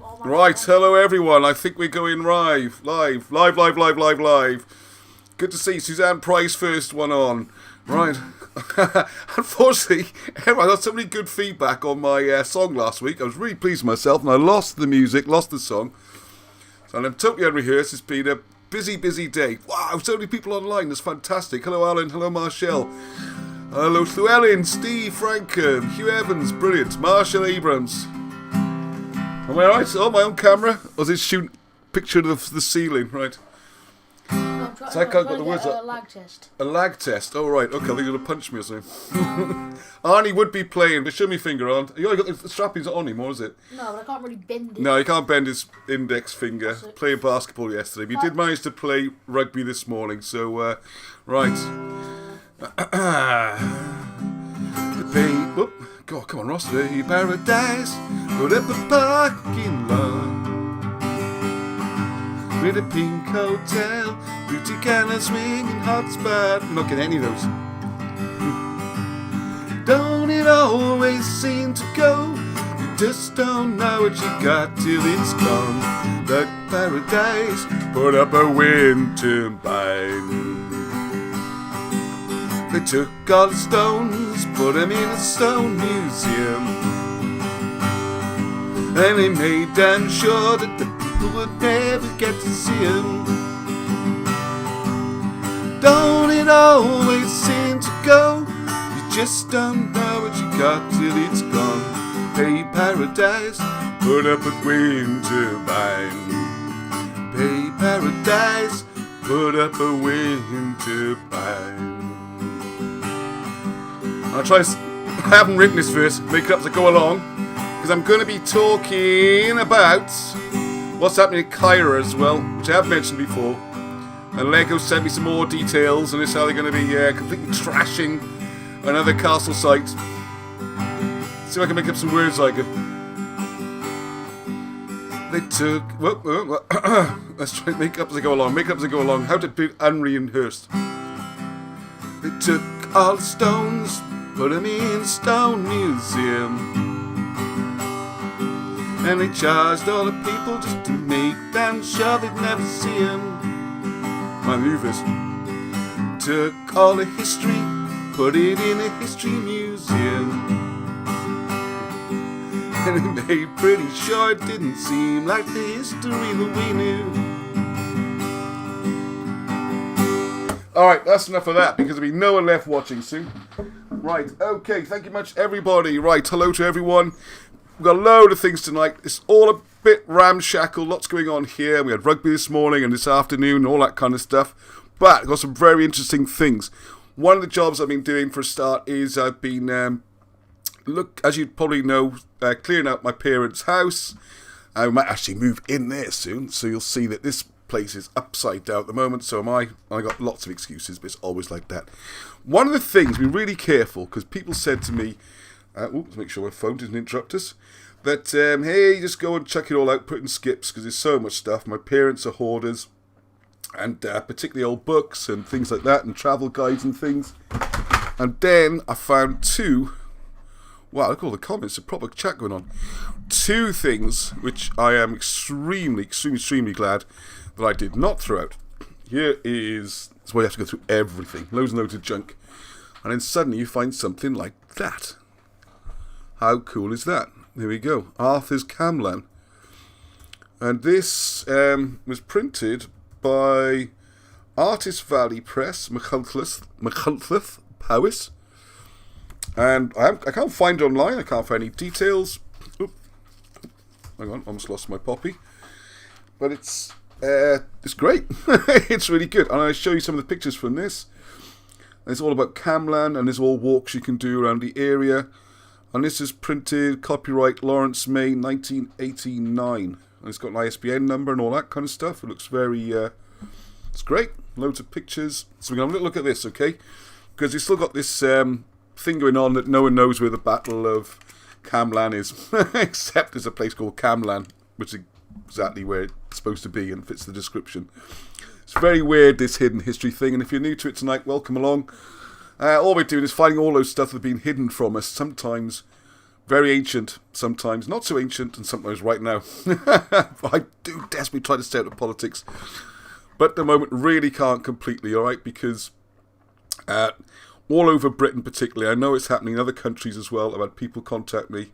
Right, hello everyone. I think we're going live. Good to see Suzanne Price first one on. Right. Unfortunately, I got so many good feedback on my song last week. I was really pleased with myself, and I lost the music, lost the song. So I'm totally unrehearsed. It's been a busy day. Wow, so many people online. That's fantastic. Hello, Alan. Hello, Marshall. Hello, Llewellyn, Steve, Frankham, Hugh Evans. Brilliant. Marshall Abrams. Am I right? Oh, my own camera? Or is it shooting a picture of the ceiling? Right. So I can't get the words up. A lag test. A lag test? Oh, right. Okay, they're going to punch me or something. Arnie would be playing, but show me finger on. You only got the strappings on him, or is it? No, but I can't really bend it. No, you can't bend his index finger. Playing basketball yesterday. But he did manage to play rugby this morning, so, right. God, come on, Ross. The paradise. Put up a parking lot with a pink hotel, beauty cannon swinging hot spot. I'm not getting any of those. Don't it always seem to go? You just don't know what you got till it's gone. The paradise, put up a wind turbine. They took all the stones, put them in a stone museum, and they made damn sure that the people would never get to see him. Don't it always seem to go? You just don't know what you got till it's gone. Hey, paradise, put up a wind turbine. Hey, paradise, put up a wind turbine. I haven't written this verse, make it up as I go along, because I'm going to be talking about what's happening in Cairo as well, which I have mentioned before. And Lego sent me some more details on this, how they're going to be completely trashing another castle site. See if I can make up some words like it. They took... let's try and make up as I go along. How to put unrehearsed. They took all the stones, put them in a stone museum, and they charged all the people just to make damn sure they'd never see him. My movies took all the history, put it in a history museum, and they made pretty sure it didn't seem like the history that we knew. Alright, that's enough of that, because there'll be no one left watching soon. Right, okay, thank you much, everybody. Right, hello to everyone. We've got a load of things tonight. It's all a bit ramshackle, lots going on here. We had rugby this morning and this afternoon and all that kind of stuff. But I've got some very interesting things. One of the jobs I've been doing for a start is I've been, as you probably know, clearing out my parents' house. I might actually move in there soon, so you'll see that this place is upside down at the moment, so am I. I got lots of excuses, but it's always like that. One of the things, be really careful, because people said to me, let's make sure my phone doesn't interrupt us, that, hey, just go and check it all out, put in skips, because there's so much stuff. My parents are hoarders, and particularly old books and things like that, and travel guides and things. And then I found two, wow, look at all the comments, a proper chat going on. Two things which I am extremely glad that I did not throw out. Here is, that's why you have to go through everything, loads and loads of junk, and then suddenly you find something like that. How cool is that? There we go, Arthur's Camlan. And this was printed by Artist Valley Press, Machynlleth, Powys. And I can't find it online, I can't find any details. Oop. Hang on, almost lost my poppy. But it's great. It's really good. And I'll show you some of the pictures from this. And it's all about Camlan, and there's all walks you can do around the area. And this is printed, copyright Lawrence May 1989. And it's got an ISBN number and all that kind of stuff. It looks very, it's great. Loads of pictures. So we're going to have a look at this, okay? Because it's still got this thing going on that no one knows where the Battle of Camlan is. Except there's a place called Camlan, which is exactly where it's supposed to be and fits the description. It's very weird, this hidden history thing, and if you're new to it tonight, welcome along. All we're doing is finding all those stuff that have been hidden from us, sometimes Very ancient sometimes, not so ancient, and sometimes right now. I do desperately try to stay out of politics, but at the moment really can't completely, alright, because all over Britain particularly, I know it's happening in other countries as well. I've had people contact me.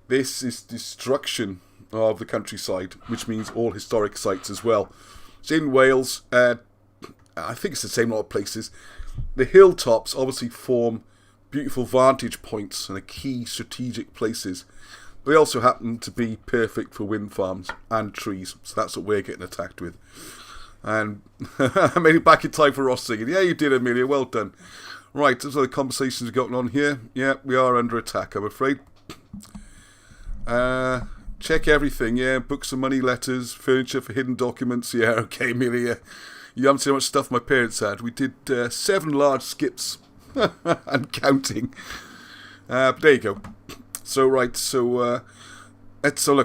This is destruction of the countryside, which means all historic sites as well. It's in Wales. I think it's the same in a lot of places. The hilltops obviously form beautiful vantage points and are key strategic places. They also happen to be perfect for wind farms and trees, so that's what we're getting attacked with. And I made it back in time for Ross singing. Yeah, you did, Amelia, well done. Right, those are the conversations going on here. Yeah, we are under attack, I'm afraid. Check everything, yeah, books and money letters, furniture for hidden documents. Yeah, okay, Amelia. You haven't seen how much stuff my parents had. We did 7 large skips and counting. But there you go. So, right, so look,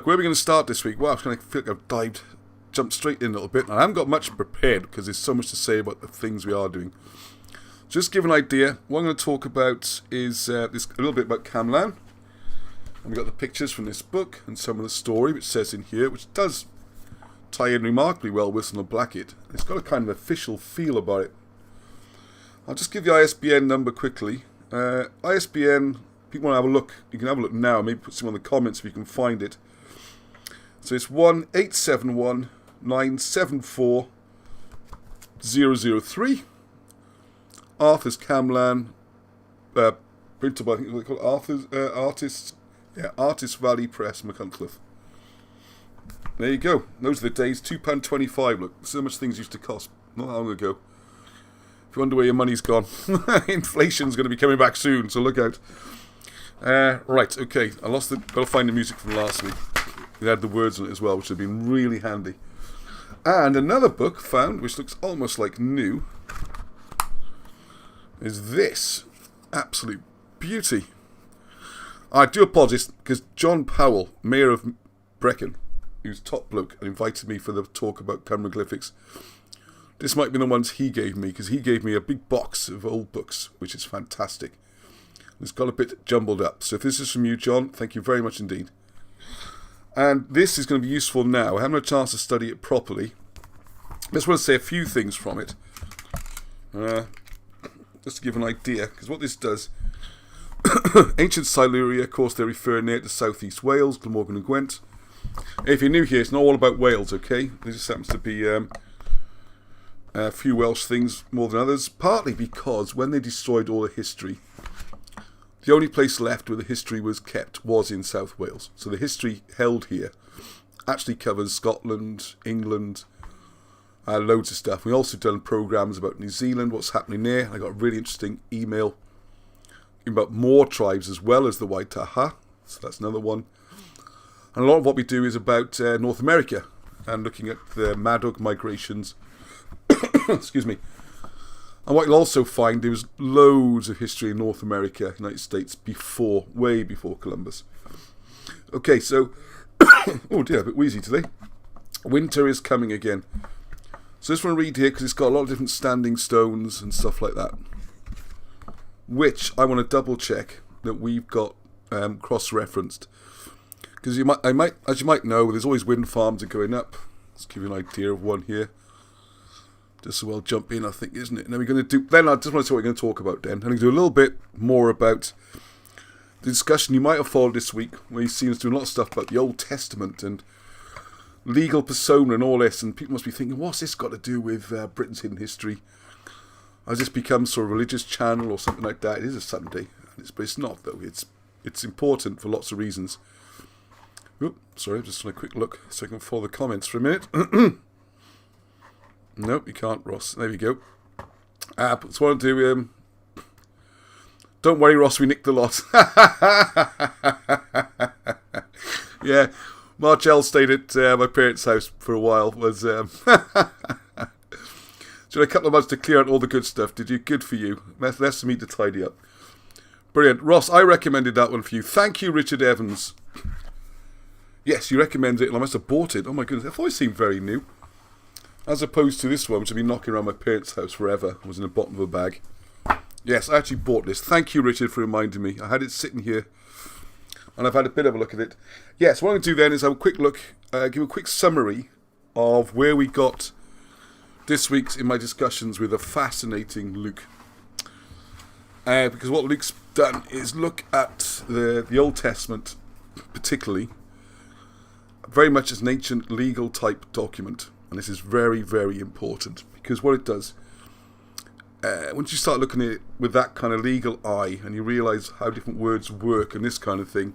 where are we going to start this week? Well, I feel like I've jumped straight in a little bit. And I haven't got much prepared because there's so much to say about the things we are doing. Just to give an idea, what I'm going to talk about is a little bit about Camlan. And we've got the pictures from this book and some of the story which says in here, which does tie in remarkably well with Whistler Blackett. It's got a kind of official feel about it. I'll just give the ISBN number quickly. ISBN, people want to have a look. You can have a look now. Maybe put some in the comments if you can find it. So it's 1-871-974-003. Arthur's Camlan, printed by, I think they call it Artist Valley Press, McCuncliffe. There you go. Those are the days. £2.25. Look, so much things used to cost not long ago. If you wonder where your money's gone, inflation's going to be coming back soon, so look out. Right, okay. Got to find the music from last week. It had the words on it as well, which have been really handy. And another book found, which looks almost like new, is this. Absolute beauty. I do apologise, because John Powell, Mayor of Brecon, who's top bloke, and invited me for the talk about hieroglyphics. This might be the ones he gave me, because he gave me a big box of old books, which is fantastic. It's got a bit jumbled up. So if this is from you, John, thank you very much indeed. And this is going to be useful now. I haven't had a chance to study it properly. I just want to say a few things from it. Just to give an idea, because what this does... Ancient Siluria, of course, they refer near to southeast Wales, Glamorgan and Gwent. If you're new here, it's not all about Wales, okay? There just happens to be a few Welsh things more than others, partly because when they destroyed all the history, the only place left where the history was kept was in South Wales. So the history held here actually covers Scotland, England, loads of stuff. We've also done programmes about New Zealand, what's happening there. I got a really interesting email about more tribes as well as the Waitaha, so that's another one. And a lot of what we do is about North America and looking at the Madog migrations. Excuse me. And what you'll also find, there was loads of history in North America, United States, way before Columbus. Okay, so, oh dear, a bit wheezy today. Winter is coming again. So this one read here because it's got a lot of different standing stones and stuff like that, which I want to double check that we've got cross-referenced. Because as you might know, there's always wind farms that are going up. Let's give you an idea of one here. Just so I'll jump in, I think, isn't it? And then we're going to do. Then I just want to see what we're going to talk about. Then I'm going to do a little bit more about the discussion you might have followed this week, where you've seen us doing a lot of stuff about the Old Testament and legal persona and all this. And people must be thinking, what's this got to do with Britain's hidden history? Has this become sort of a religious channel or something like that? It is a Sunday, but it's not though. It's important for lots of reasons. Oop, sorry, just on a quick look so I can follow the comments for a minute. Nope, you can't, Ross. There we go. But so what I'll do, don't worry, Ross, we nicked the lot. Yeah, Marcel stayed at my parents' house for a while. Was so a couple of months to clear out all the good stuff. Did you? Good for you. Less for me to tidy up. Brilliant. Ross, I recommended that one for you. Thank you, Richard Evans. Yes, you recommended it, and I must have bought it. Oh my goodness, I thought it seemed very new. As opposed to this one, which I've been knocking around my parents' house forever. It was in the bottom of a bag. Yes, I actually bought this. Thank you, Richard, for reminding me. I had it sitting here. and I've had a bit of a look at it. Yes, what I'm going to do then is have a quick look, give a quick summary of where we got this week in my discussions with a fascinating Luke. Because what Luke's done is look at the Old Testament, particularly, very much as an ancient legal type document. And this is very, very important, because what it does, once you start looking at it with that kind of legal eye and you realise how different words work and this kind of thing,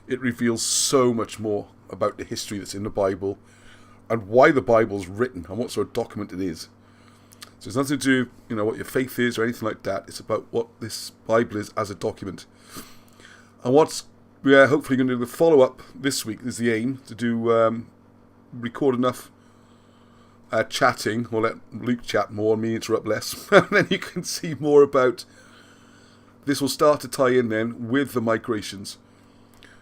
it reveals so much more about the history that's in the Bible and why the Bible's written and what sort of document it is. So it's nothing to do, what your faith is or anything like that. It's about what this Bible is as a document. And what we are hopefully going to do the follow-up this week is the aim to do record enough chatting, or let Luke chat more and me interrupt less, and then you can see more about this. Will start to tie in then with the migrations.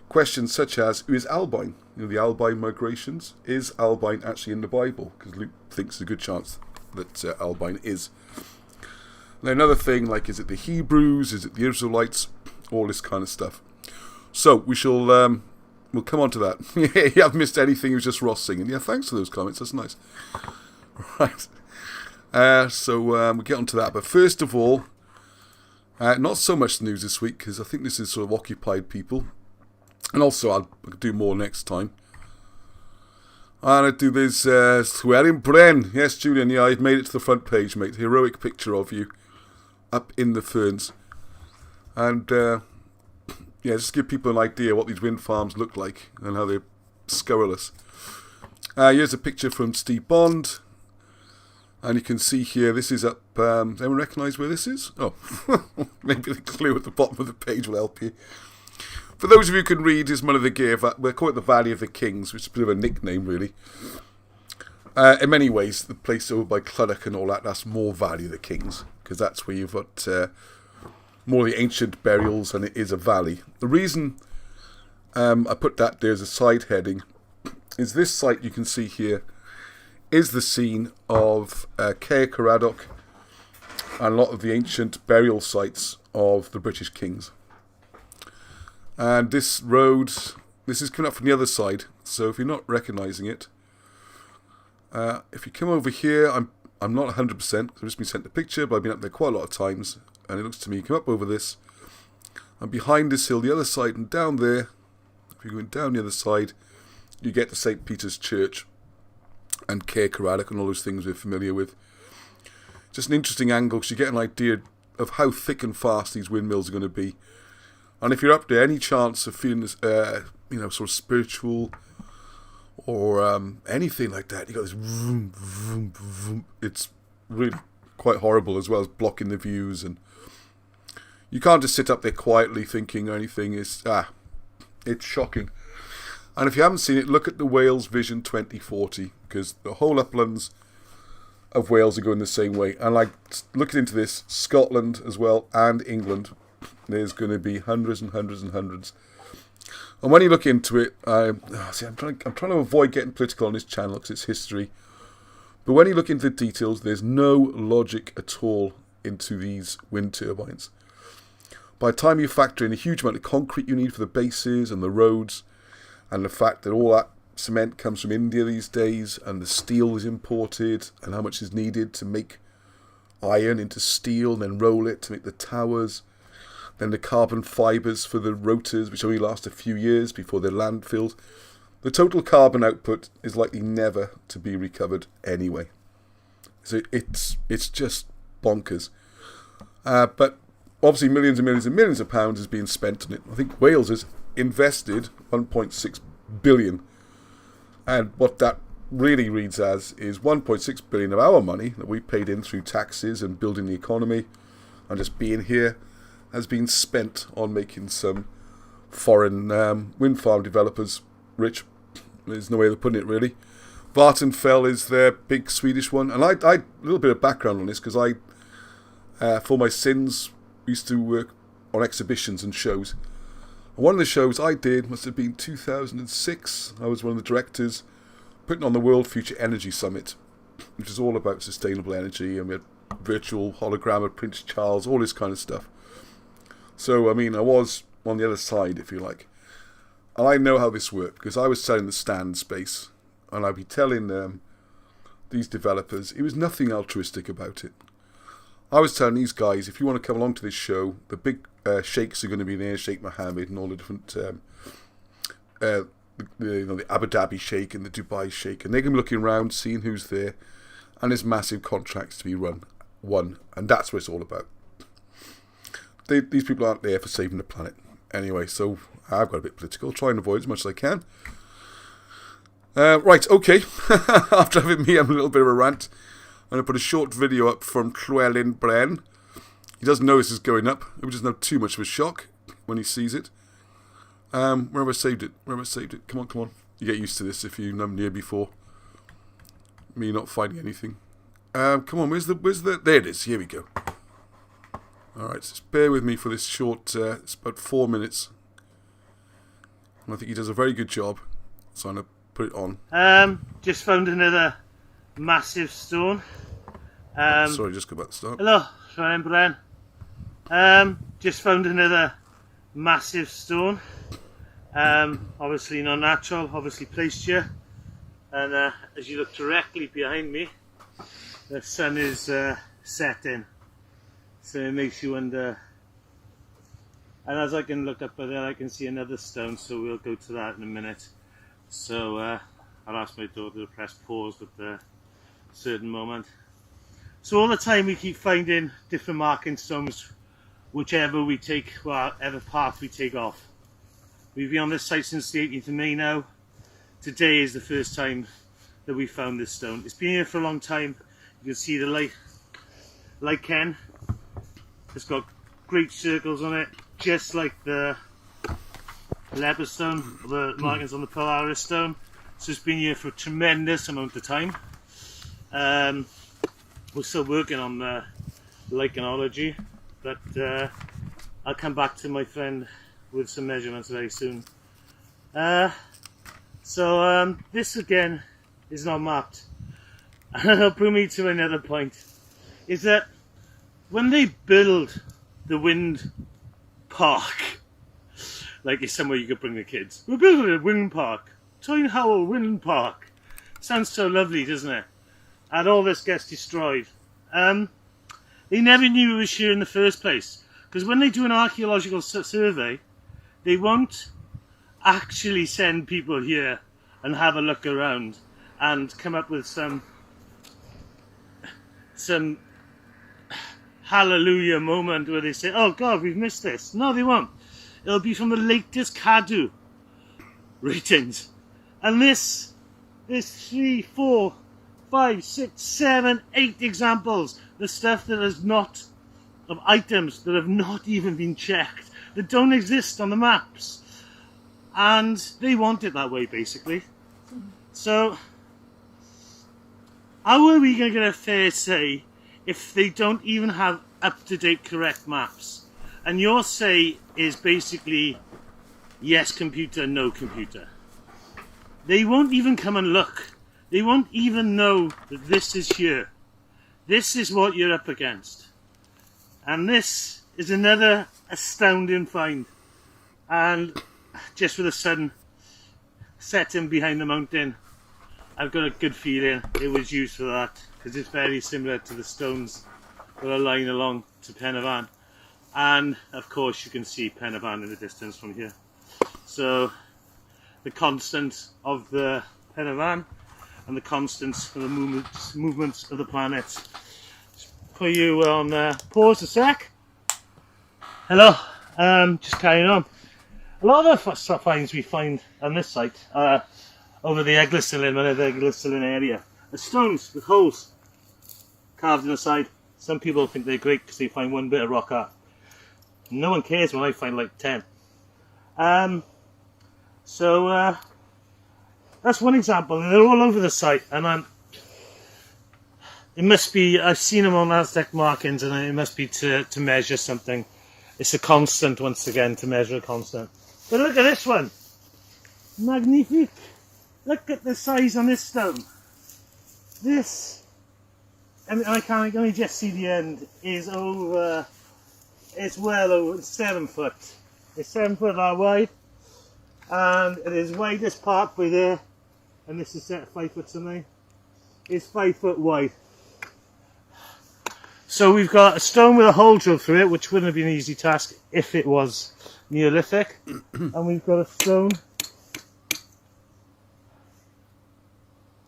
Questions such as, who is Albine? The Albine migrations. Is Albine actually in the Bible? Because Luke thinks there's a good chance that Albine is. And another thing, like, is it the Hebrews? Is it the Israelites? All this kind of stuff. So we shall, we'll come on to that. You haven't missed anything. It was just Ross singing. Yeah, thanks for those comments. That's nice. Right. So we'll get on to that. But first of all, not so much news this week, because I think this is sort of occupied people. And also, I'll do more next time. And I do this, Llywelyn Bren. Yes, Julian, yeah, I've made it to the front page, mate. Heroic picture of you up in the ferns. And, just to give people an idea what these wind farms look like and how they're scurrilous. Here's a picture from Steve Bond. And you can see here, this is up, does anyone recognise where this is? Oh, maybe the clue at the bottom of the page will help you. For those of you who can read, is one of the gear, we'll call it the Valley of the Kings, which is a bit of a nickname, really. In many ways, the place over by Cluddock and all that, that's more Valley of the Kings, because that's where you've got more of the ancient burials, and it is a valley. The reason I put that there as a side heading is this site you can see here is the scene of Caer Caradoc and a lot of the ancient burial sites of the British kings. And this road, this is coming up from the other side, so if you're not recognising it, if you come over here, I'm not 100%, because I've just been sent the picture, but I've been up there quite a lot of times, and it looks to me, you come up over this, and behind this hill, the other side, and down there, if you're going down the other side, you get to St. Peter's Church, and Caer Caradoc, and all those things we're familiar with. Just an interesting angle, because you get an idea of how thick and fast these windmills are going to be. And if you're up there, any chance of feeling this, sort of spiritual or anything like that, you got this vroom, vroom, vroom. It's really quite horrible, as well as blocking the views, and you can't just sit up there quietly thinking or anything. It's shocking. And if you haven't seen it, look at the Wales Vision 2040, because the whole uplands of Wales are going the same way. And like looking into this, Scotland as well, and England, there's going to be hundreds and hundreds and hundreds. And when you look into it, I'm trying to avoid getting political on this channel because it's history. But when you look into the details, there's no logic at all into these wind turbines. By the time you factor in a huge amount of concrete you need for the bases and the roads, and the fact that all that cement comes from India these days, and the steel is imported, and how much is needed to make iron into steel, and then roll it to make the towers, then the carbon fibres for the rotors, which only last a few years before they're landfilled. The total carbon output is likely never to be recovered anyway. So it's just bonkers. But obviously millions and millions and millions of pounds is being spent on it. I think Wales has invested 1.6 billion. And what that really reads as is 1.6 billion of our money that we paid in through taxes and building the economy and just being here has been spent on making some foreign wind farm developers rich. There's no way of putting it, really. Vattenfall is their big Swedish one. And I a little bit of background on this, because I, for my sins, used to work on exhibitions and shows. And one of the shows I did must have been 2006. I was one of the directors putting on the World Future Energy Summit, which is all about sustainable energy, and we had virtual hologram of Prince Charles, all this kind of stuff. So, I mean, I was on the other side, if you like. And I know how this worked because I was selling the stand space, and I'd be telling these developers, it was nothing altruistic about it. I was telling these guys, if you want to come along to this show, the big sheikhs are going to be there, Sheikh Mohammed and all the different, the Abu Dhabi sheikh and the Dubai sheikh, and they're going to be looking around, seeing who's there, and there's massive contracts to be won, and that's what it's all about. These people aren't there for saving the planet. Anyway, so I've got a bit political, try and avoid as much as I can. Right, okay, after having me having a little bit of a rant, I'm going to put a short video up from Llewellyn Bren. He doesn't know this is going up. It doesn't have too much of a shock when he sees it. Where have I saved it? Come on. You get used to this if you've never near before. Me not finding anything. Come on, where's the... There it is, here we go. Alright, so just bear with me for this short... it's about 4 minutes. And I think he does a very good job. So I'm going to put it on. Just found another massive stone. Sorry, just go back to start. Hello, Llewellyn Bren. Just found another massive stone. Obviously not natural, obviously placed here. And as you look directly behind me, the sun is setting. So it makes you wonder. And as I can look up there, I can see another stone, so we'll go to that in a minute. So I'll ask my daughter to press pause at a certain moment. So all the time we keep finding different marking stones, whichever we take, whatever path we take off. We've been on this site since the 18th of May now. Today is the first time that we found this stone. It's been here for a long time. You can see the lichen. It's got great circles on it, just like the leper stone, the markings on the Polaris stone. So it's been here for a tremendous amount of time. We're still working on the lichenology, but I'll come back to my friend with some measurements very soon. So this again is not mapped. And that'll bring me to another point, is that when they build the wind park, like it's somewhere you could bring the kids. We're building a wind park. Tyne Howell Wind Park. Sounds so lovely, doesn't it? And all this gets destroyed. They never knew it was here in the first place. Because when they do an archaeological survey, they won't actually send people here and have a look around and come up with some hallelujah moment where they say, oh God, we've missed this. No, they won't. It'll be from the latest Cadw ratings. And this 3, 4, 5, 6, 7, 8 examples. The stuff that is not, of items that have not even been checked, that don't exist on the maps. And they want it that way, basically. So, how are we going to get a fair say if they don't even have up-to-date correct maps? And your say is basically yes computer, no computer. They won't even come and look. They won't even know that this is here. This is what you're up against. And this is another astounding find. And just with the sun setting behind the mountain, I've got a good feeling it was used for that, because it's very similar to the stones that are lying along to Pen y Fan. And of course you can see Pen y Fan in the distance from here. So the constant of the Pen y Fan and the constants of the movements of the planets. Put you on pause a sec. Hello, just carrying on. A lot of the finds we find on this site over the Eglwysylin area are stones with holes carved in the side. Some people think they're great because they find one bit of rock art. No one cares when I find like 10. So that's one example, and they're all over the site. And it must be, I've seen them on Aztec markings, and it must be to measure something. It's a constant, once again, to measure a constant. But look at this one. Magnifique. Look at the size on this stone. This, I mean, I can only just see the end, is over, it's well over 7 foot. It's 7 foot that wide. And it is widest part by there, and this is set at 5 foot something, is 5 foot wide. So we've got a stone with a hole drilled through it, which wouldn't have been an easy task if it was Neolithic. And we've got a stone,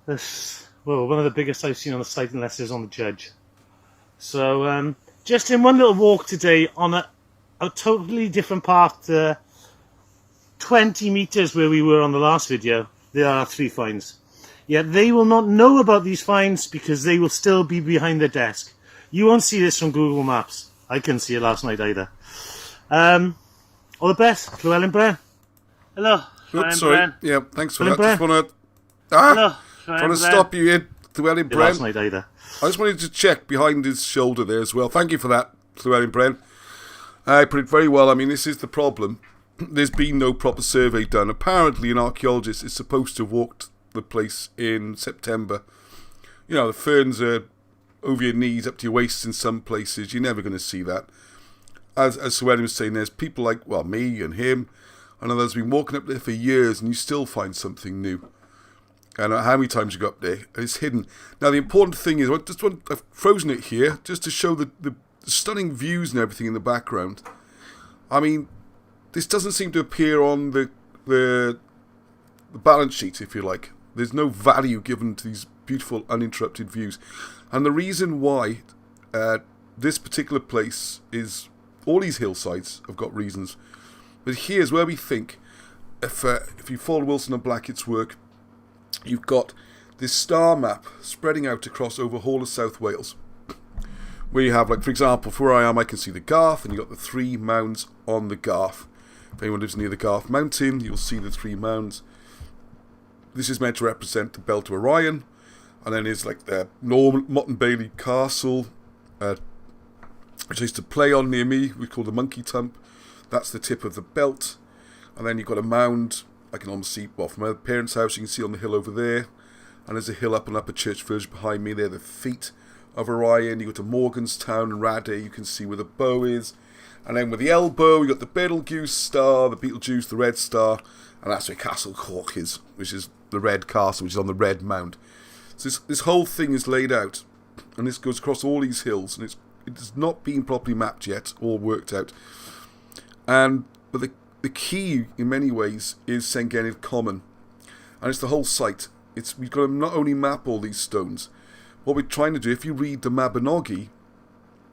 this, well, one of the biggest I've seen on the site, unless it's on the Judge. So just in one little walk today on a totally different path to 20 meters where we were on the last video, there are 3 finds. Yet they will not know about these finds because they will still be behind their desk. You won't see this from Google Maps. I couldn't see it last night either. All the best, Llewellyn Bren. Hello, Llewellyn sorry. Bren. Yeah, thanks for Llewellyn that. Just Bren. want to Hello, trying to stop you here, Llewellyn Bren. Last night either. I just wanted to check behind his shoulder there as well. Thank you for that, Llewellyn Bren. I put it very well. I mean, this is the problem. There's been no proper survey done. Apparently, an archaeologist is supposed to have walked the place in September. You know, the ferns are over your knees, up to your waist in some places. You're never going to see that. As Llewellyn was saying, there's people like, well, me and him and others have been walking up there for years, and you still find something new. And how many times you go up there, it's hidden. Now, the important thing is, I've frozen it here just to show the stunning views and everything in the background. I mean, this doesn't seem to appear on the balance sheet, if you like. There's no value given to these beautiful, uninterrupted views. And the reason why this particular place is, all these hillsides have got reasons. But here's where we think, if you follow Wilson and Blackett's work, you've got this star map spreading out across over whole of South Wales. Where you have, like, for example, for where I am, I can see the Garth, and you've got the 3 mounds on the Garth. If anyone lives near the Garth Mountain, you'll see the 3 mounds. This is meant to represent the Belt of Orion. And then there's like the Motte Bailey Castle, which I used to play on near me. We call the Monkey Tump. That's the tip of the belt. And then you've got a mound. I can almost see, well, from my parents' house, you can see on the hill over there. And there's a hill up and up a church village behind me. They're the feet of Orion. You go to Morganstown and Rade, you can see where the bow is. And then with the elbow, you got the Betelgeuse star, the Betelgeuse, the red star. And that's where Castle Cork is, which is the red castle, which is on the red mound. So this whole thing is laid out, and this goes across all these hills, and it has not been properly mapped yet or worked out. But the key, in many ways, is Senghenydd Common, and it's the whole site. We've got to not only map all these stones. What we're trying to do, if you read the Mabinogi,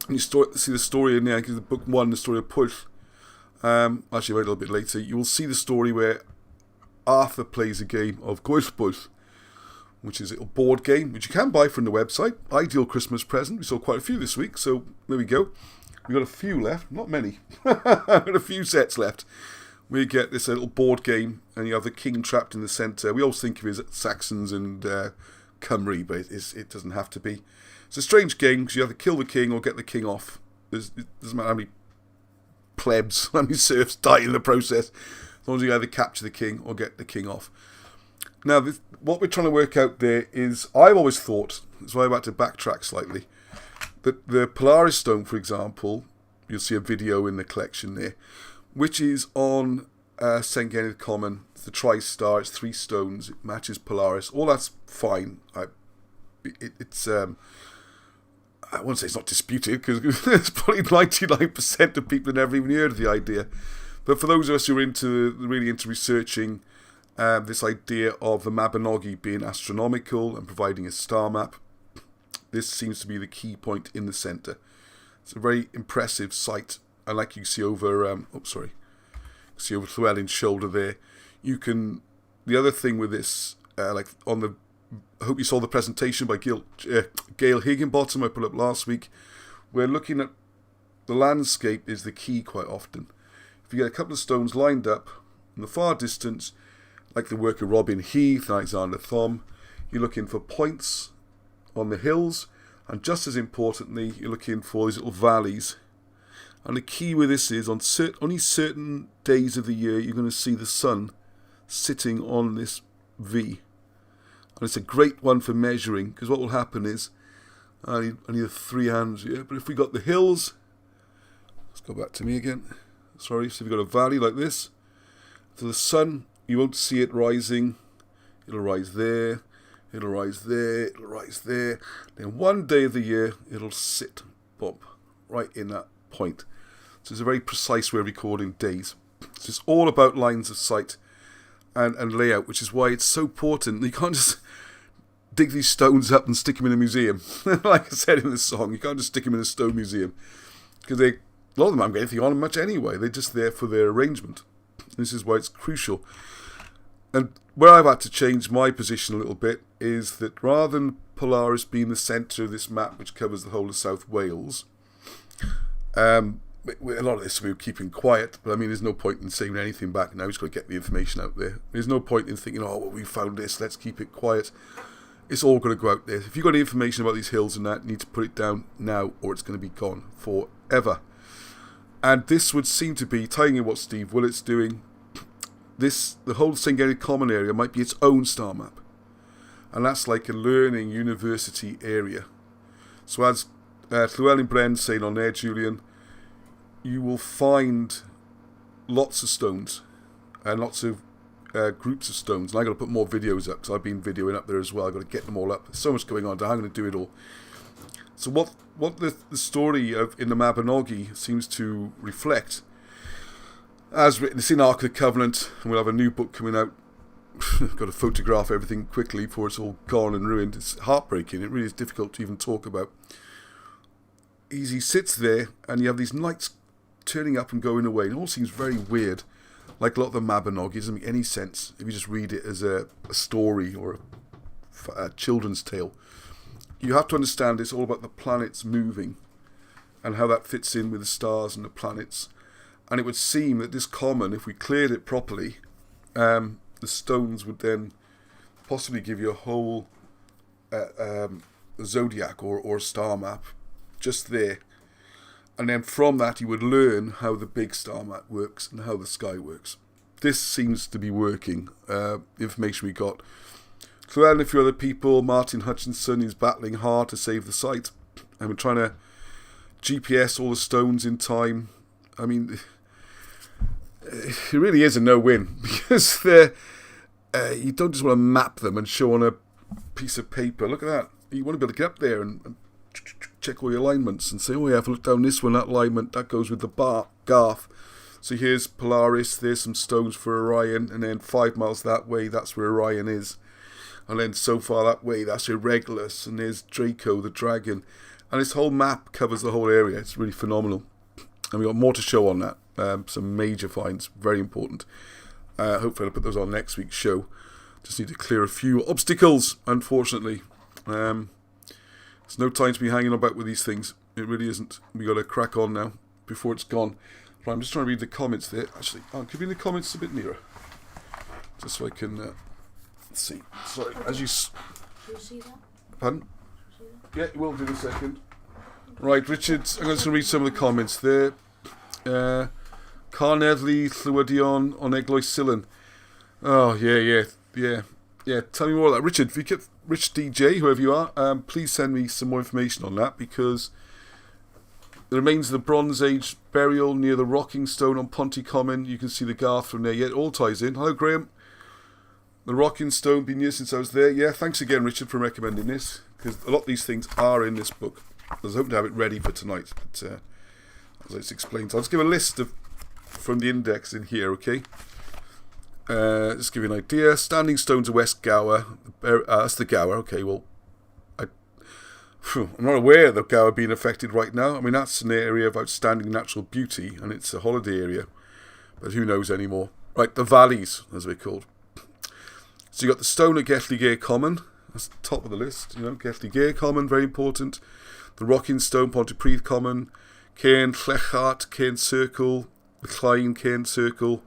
and you see the story in there, the book 1, the story of Pwyll. Actually, I read a little bit later. You will see the story where Arthur plays a game of Pwyll, which is a little board game, which you can buy from the website. Ideal Christmas present. We saw quite a few this week, so there we go. We've got a few left, not many. We've got a few sets left. We get this little board game, and you have the king trapped in the centre. We always think of it as Saxons and Cymru, but it doesn't have to be. It's a strange game, because you have to kill the king or get the king off. It doesn't matter how many plebs, how many serfs die in the process, as long as you either capture the king or get the king off. Now, what we're trying to work out there is, I've always thought, that's why I've had to backtrack slightly, that the Polaris stone, for example, you'll see a video in the collection there, which is on Senghenydd Common. It's the tri-star, it's 3 stones, it matches Polaris. All that's fine. It's I won't say it's not disputed, because there's probably 99% of people who never even heard of the idea. But for those of us who are really into researching this idea of the Mabinogi being astronomical and providing a star map, this seems to be the key point in the centre. It's a very impressive site, and like you see over, see over Llewellyn's shoulder there. The other thing with this, I hope you saw the presentation by Gail Higginbottom I put up last week. We're looking at the landscape is the key quite often. If you get a couple of stones lined up in the far distance, like the work of Robin Heath and Alexander Thom, you're looking for points on the hills, and just as importantly, you're looking for these little valleys. And the key with this is, on only certain days of the year, you're going to see the sun sitting on this V. And it's a great one for measuring, because what will happen is, I need 3 hands here, but if we got the hills, let's go back to me again. Sorry, so we've got a valley like this, to the sun, you won't see it rising. It'll rise there, it'll rise there, it'll rise there. Then one day of the year, it'll sit, bump, right in that point. So it's a very precise way of recording days. So it's all about lines of sight and layout, which is why it's so important. You can't just dig these stones up and stick them in a museum. Like I said in the song, you can't just stick them in a stone museum. Because a lot of them haven't got anything on them much anyway. They're just there for their arrangement. This is why it's crucial. And where I've had to change my position a little bit is that rather than Polaris being the centre of this map, which covers the whole of South Wales, a lot of this we're keeping quiet, but I mean, there's no point in saying anything back now. We've just got to get the information out there. There's no point in thinking, oh, well, we found this, let's keep it quiet. It's all going to go out there. If you've got any information about these hills and that, you need to put it down now, or it's going to be gone forever. And this would seem to be, tying in what Steve Willett's doing, the whole Senghenydd Common area might be its own star map. And that's like a learning university area. So as Llewellyn Bren's saying on there, Julian, you will find lots of stones and lots of groups of stones. And I've got to put more videos up because I've been videoing up there as well. I've got to get them all up. There's so much going on. I'm going to do it all. So what the story of in the Mabinogi seems to reflect, as written, it's in Ark of the Covenant, and we'll have a new book coming out. I've got to photograph everything quickly before it's all gone and ruined. It's heartbreaking. It really is difficult to even talk about. He sits there, and you have these lights turning up and going away. It all seems very weird, like a lot of the Mabinogi. It doesn't make any sense if you just read it as a story or a children's tale. You have to understand it's all about the planets moving and how that fits in with the stars and the planets. And it would seem that this common, if we cleared it properly, the stones would then possibly give you a whole zodiac or star map just there. And then from that you would learn how the big star map works and how the sky works. This seems to be working. The information we got. Llewellyn and a few other people, Martin Hutchinson is battling hard to save the site. And we're trying to GPS all the stones in time. I mean, it really is a no-win because you don't just want to map them and show on a piece of paper. Look at that. You want to be able to get up there and check all your alignments and say, oh yeah, if I look down this one, that alignment, that goes with the Garth. So here's Polaris, there's some stones for Orion, and then 5 miles that way, that's where Orion is. And then so far that way, that's Irregulus, and there's Draco, the dragon. And this whole map covers the whole area. It's really phenomenal. And we've got more to show on that. Some major finds, very important. Hopefully I'll put those on next week's show. Just need to clear a few obstacles, unfortunately. There's no time to be hanging about with these things. It really isn't. We've got to crack on now before it's gone. Right, I'm just trying to read the comments there. Actually, could you read the comments a bit nearer? Just so I can... let's see. Sorry, as you... Do you see that? Pardon? Yeah, we'll do in a second. Right, Richard, I'm just going to read some of the comments there. Carneddly, Llywedion, on Eglwys Sillen. Oh, yeah. Tell me more of that. Richard, if you get Rich DJ, whoever you are, please send me some more information on that, because the remains of the Bronze Age burial near the Rocking Stone on Ponty Common. You can see the Garth from there. Yeah, it all ties in. Hello, Graham. The Rocking Stone, been years since I was there. Yeah, thanks again, Richard, for recommending this, because a lot of these things are in this book. I was hoping to have it ready for tonight, but as it's explained, I'll just give a list from the index in here, okay? Just give you an idea. Standing stones of West Gower. That's the Gower. Okay, well, I'm not aware of the Gower being affected right now. I mean, that's an area of outstanding natural beauty, and it's a holiday area, but who knows anymore? Right, the valleys, as they're called. So you got the stone at Gethlygare Common. That's the top of the list. You know, Gethlygare Common, very important. The Rocking Stone, Pontypridd Common. Cairn Llechat, Cairn Circle. The Klein, Cairn Circle.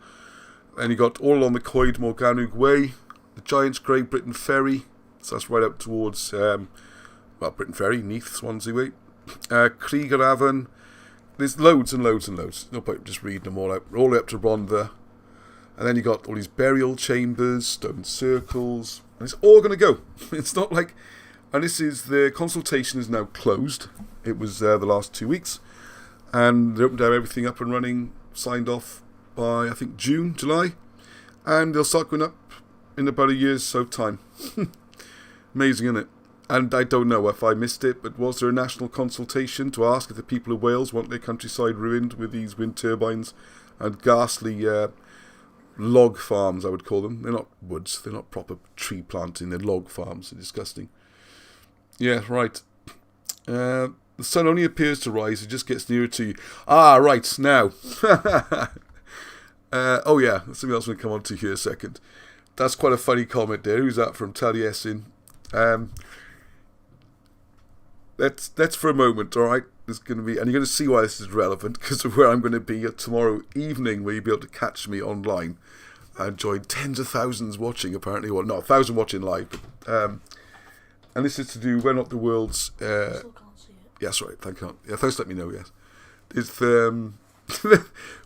And you got all along the Coed Morgannwg Way. The Giant's Grave, Britain Ferry. So that's right up towards, Britain Ferry, Neath, Swansea Way. Krieger Avon. There's loads and loads and loads. No point just reading them all out. All the way up to Rhondda. And then you got all these burial chambers, stone circles, and it's all going to go. It's not like... And this is... The consultation is now closed. It was the last 2 weeks. And they're hoping to have everything up and running, signed off by, I think, June, July. And they'll start going up in about a year's so time. Amazing, isn't it? And I don't know if I missed it, but was there a national consultation to ask if the people of Wales want their countryside ruined with these wind turbines and ghastly log farms, I would call them. They're not woods, they're not proper tree planting, they're log farms. They're disgusting. Yeah, right. The sun only appears to rise, it just gets nearer to you. Ah, right, now. Oh yeah, there's something else I'm going to come on to here a second. That's quite a funny comment there. Who's that from? Taliesin. That's for a moment, alright? There's going to be, and you're going to see why this is relevant, because of where I'm going to be tomorrow evening, where you'll be able to catch me online and join tens of thousands watching, apparently. Well, not 1,000 watching live, but, and this is to do whether or not the world's... Still can't see it. Yes, right, thank you. Yeah, thanks, let me know, yes. It's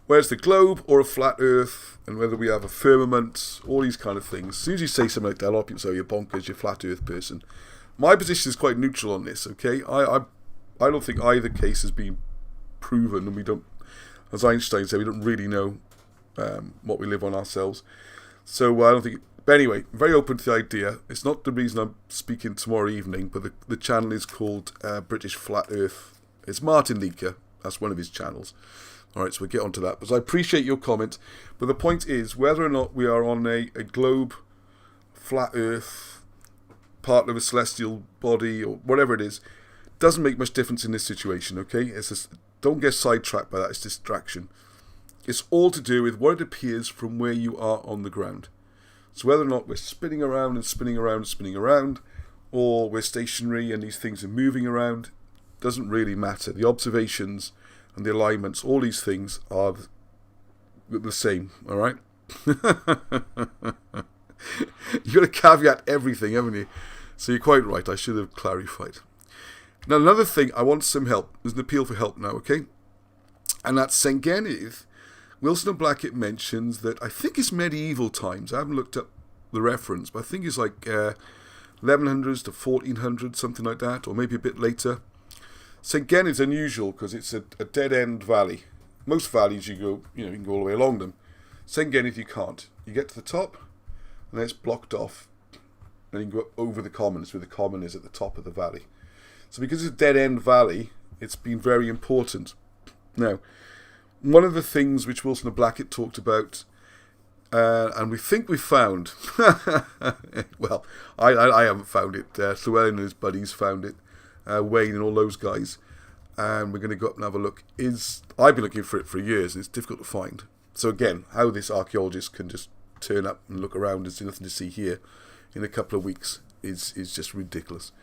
where's the globe or a flat earth, and whether we have a firmament, all these kind of things. As soon as you say something like that, a lot of people say, you're bonkers, you're a flat earth person. My position is quite neutral on this, okay? I don't think either case has been proven, and we don't, as Einstein said, we don't really know what we live on ourselves. So I don't think... But anyway, very open to the idea. It's not the reason I'm speaking tomorrow evening, but the channel is called British Flat Earth. It's Martin Leaker. That's one of his channels. Alright, so we'll get onto that. But I appreciate your comment. But the point is, whether or not we are on a globe, flat earth, part of a celestial body, or whatever it is, doesn't make much difference in this situation, okay? It's just, don't get sidetracked by that. It's distraction. It's all to do with what it appears from where you are on the ground. So whether or not we're spinning around and spinning around and spinning around, or we're stationary and these things are moving around, doesn't really matter. The observations and the alignments, all these things are the same, all right? You've got to caveat everything, haven't you? So you're quite right. I should have clarified. Now, another thing, I want some help. There's an appeal for help now, okay? And that's Senghenydd. Wilson and Blackett mentions that, I think it's medieval times. I haven't looked up the reference, but I think it's like 1100s to 1400s, something like that, or maybe a bit later. Senghenydd is unusual because it's a dead-end valley. Most valleys you can go all the way along them. Senghenydd you can't. You get to the top, and then it's blocked off, and you can go over the common. It's where the common is at the top of the valley. So because it's a dead-end valley, it's been very important. Now, one of the things which Wilson and Blackett talked about, and we think we found, well, I haven't found it, Llewellyn and his buddies found it, Wayne and all those guys, and we're going to go up and have a look, I've been looking for it for years, and it's difficult to find. So again, how this archaeologist can just turn up and look around and see nothing to see here in a couple of weeks is just ridiculous.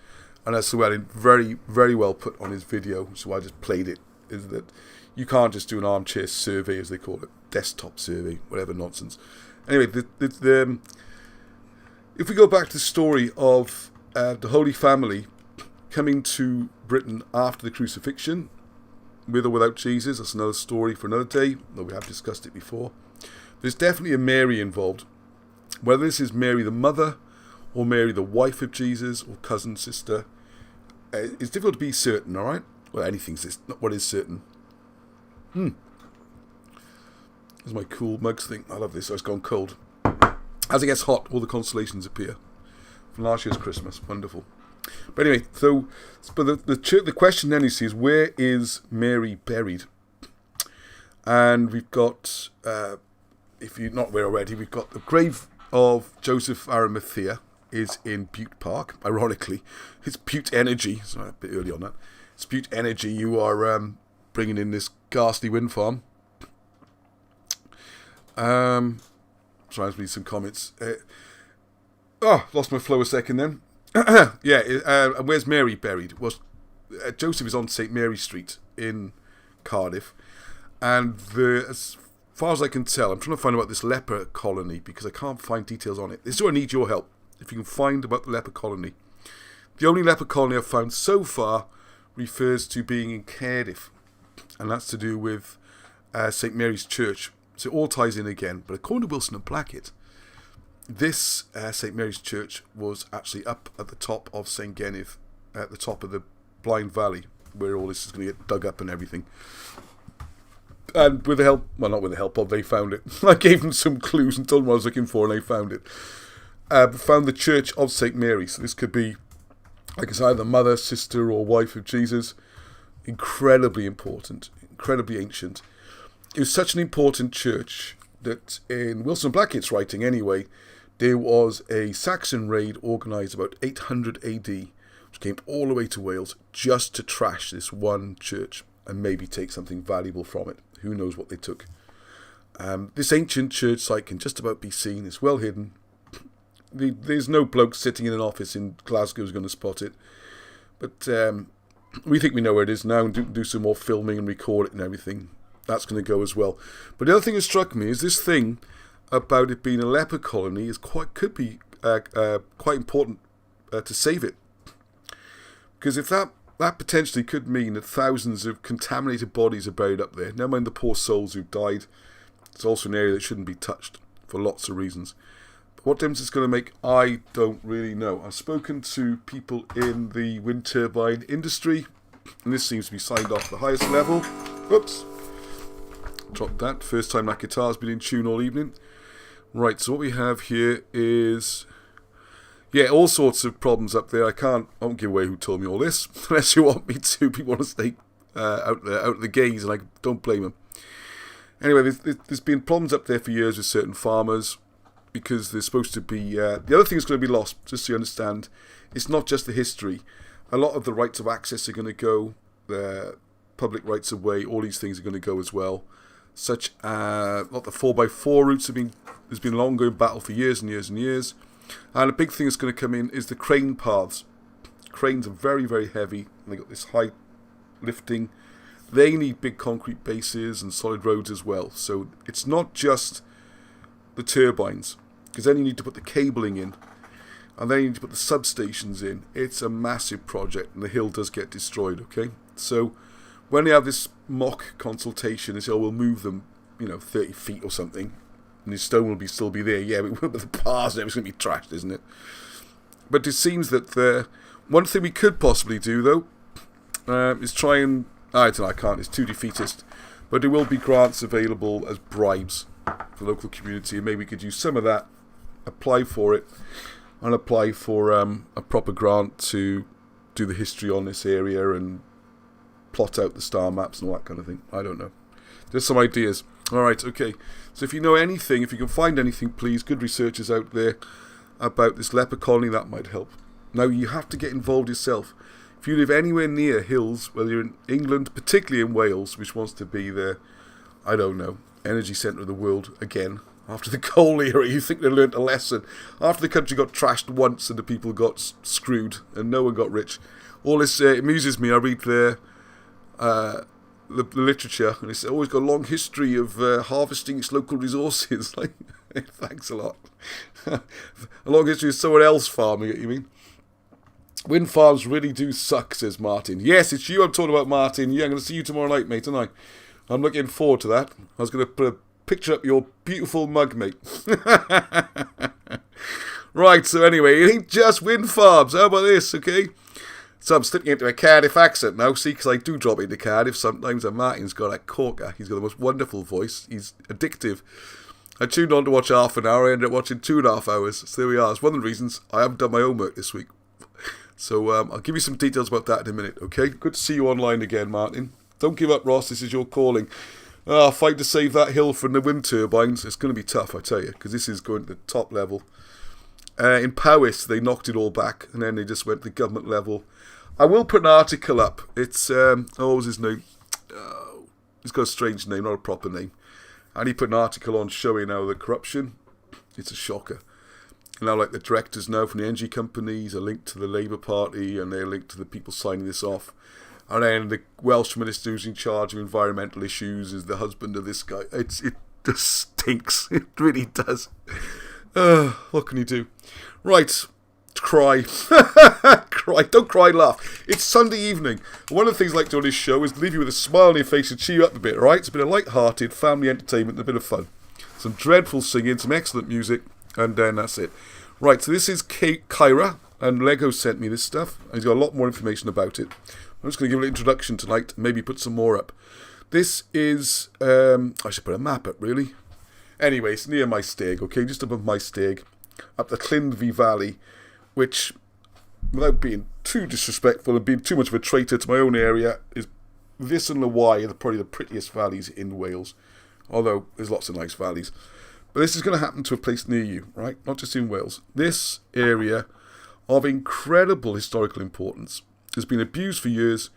And as Llewellyn very, very well put on his video, so I just played it, is that you can't just do an armchair survey, as they call it, desktop survey, whatever nonsense. Anyway, if we go back to the story of the Holy Family coming to Britain after the crucifixion, with or without Jesus, that's another story for another day, though we have discussed it before. There's definitely a Mary involved. Whether this is Mary the mother, or Mary the wife of Jesus, or cousin, sister, it's difficult to be certain, alright? Well, anything's not what is certain. There's my cool mugs thing. I love this. Oh, it's gone cold. As it gets hot, all the constellations appear. From last year's Christmas. Wonderful. But anyway, but the question then you see is, where is Mary buried? And we've got, if you're not aware already, we've got the grave of Joseph Arimathea is in Butte Park. Ironically, it's Butte Energy. Sorry, a bit early on that. It's Butte Energy. You are bringing in this ghastly wind farm. Sorry, I need some comments. Lost my flow a second then. And where's Mary buried? Well, Joseph is on St. Mary Street in Cardiff, and as far as I can tell, I'm trying to find about this leper colony because I can't find details on it. This is where I need your help. If you can find about the leper colony. The only leper colony I've found so far refers to being in Cardiff, and that's to do with St. Mary's Church. So it all ties in again. But according to Wilson and Blackett, this St. Mary's Church was actually up at the top of Senghenydd, at the top of the Blind Valley, where all this is going to get dug up and everything. And with the help, well, not with the help of, they found it. I gave them some clues and told them what I was looking for, and they found it. Found the Church of St. Mary. So this could be, like it's either mother, sister, or wife of Jesus. Incredibly important, incredibly ancient. It was such an important church that in Wilson Blackett's writing anyway, there was a Saxon raid organised about 800 AD, which came all the way to Wales just to trash this one church and maybe take something valuable from it. Who knows what they took. This ancient church site can just about be seen. It's well hidden. There's no bloke sitting in an office in Glasgow who's going to spot it. But we think we know where it is now and do some more filming and record it and everything. That's going to go as well. But the other thing that struck me is this thing about it being a leper colony could be quite important to save it. Because if that potentially could mean that thousands of contaminated bodies are buried up there, never mind the poor souls who've died, it's also an area that shouldn't be touched for lots of reasons. But what difference it's going to make, I don't really know. I've spoken to people in the wind turbine industry, and this seems to be signed off the highest level. Whoops. Dropped that. First time that guitar's been in tune all evening. Right, so what we have here is, yeah, all sorts of problems up there. I won't give away who told me all this, unless you want me to. People want to stay out of the gaze, and I don't blame them. Anyway, there's been problems up there for years with certain farmers, because there's supposed to be, the other thing that's going to be lost, just so you understand, it's not just the history. A lot of the rights of access are going to go, the public rights of way, all these things are going to go as well. Such as, not the 4x4 routes there's been an ongoing battle for years and years and years. And a big thing that's going to come in is the crane paths. Cranes are very, very heavy, and they've got this high lifting. They need big concrete bases and solid roads as well. So it's not just the turbines, because then you need to put the cabling in, and then you need to put the substations in. It's a massive project, and the hill does get destroyed, okay? So when they have this mock consultation, they say, oh, we'll move them, 30 feet or something, and the stone will still be there. Yeah, but the paths and everything's going to be trashed, isn't it? But it seems that one thing we could possibly do, though, is try and, I don't know, I can't, it's too defeatist, but there will be grants available as bribes for the local community, and maybe we could use some of that, apply for it, and apply for a proper grant to do the history on this area and plot out the star maps and all that kind of thing. I don't know. There's some ideas. Alright, okay. So if you know anything, if you can find anything, please, good researchers out there about this leper colony, that might help. Now, you have to get involved yourself. If you live anywhere near hills, whether you're in England, particularly in Wales, which wants to be the, I don't know, energy centre of the world again, after the coal era, you think they learnt a lesson. After the country got trashed once and the people got screwed and no one got rich. All this amuses me. I read the literature, and it's always got a long history of harvesting its local resources. Like, thanks a lot. A long history of someone else farming it, you mean? Wind farms really do suck, says Martin. Yes, it's you I'm talking about, Martin. Yeah, I'm going to see you tomorrow night, mate, aren't I? I'm looking forward to that. I was going to put a picture up your beautiful mug, mate. Right, so anyway, it ain't just wind farms. How about this, okay? So I'm slipping into a Cardiff accent now, see, because I do drop into Cardiff sometimes, and Martin's got a corker. He's got the most wonderful voice. He's addictive. I tuned on to watch half an hour, I ended up watching 2.5 hours. So there we are. It's one of the reasons I haven't done my homework this week. So I'll give you some details about that in a minute, okay? Good to see you online again, Martin. Don't give up, Ross. This is your calling. Fight to save that hill from the wind turbines. It's going to be tough, I tell you, because this is going to the top level. In Powys, they knocked it all back, and then they just went to the government level. I will put an article up. It's, what was his name? He's got a strange name, not a proper name. And he put an article on showing how the corruption, it's a shocker. And now, like, the directors now from the energy companies are linked to the Labour Party, and they're linked to the people signing this off. And then the Welsh minister who's in charge of environmental issues is the husband of this guy. It just stinks. It really does. What can you do? Right. Cry. Cry. Don't cry, laugh. It's Sunday evening. One of the things I like to do on this show is leave you with a smile on your face and cheer you up a bit, right? It's a bit of light-hearted family entertainment and a bit of fun. Some dreadful singing, some excellent music, and then that's it. Right, so this is Kyra, and Lego sent me this stuff, and he's got a lot more information about it. I'm just going to give it an introduction tonight, and maybe put some more up. This is, I should put a map up, really. Anyway, it's near my stag, okay, just above my stag, up the Llyndvi Valley, which, without being too disrespectful and being too much of a traitor to my own area, is this and the Wye are probably the prettiest valleys in Wales, although there's lots of nice valleys. But this is going to happen to a place near you, right? Not just in Wales. This area of incredible historical importance has been abused for years.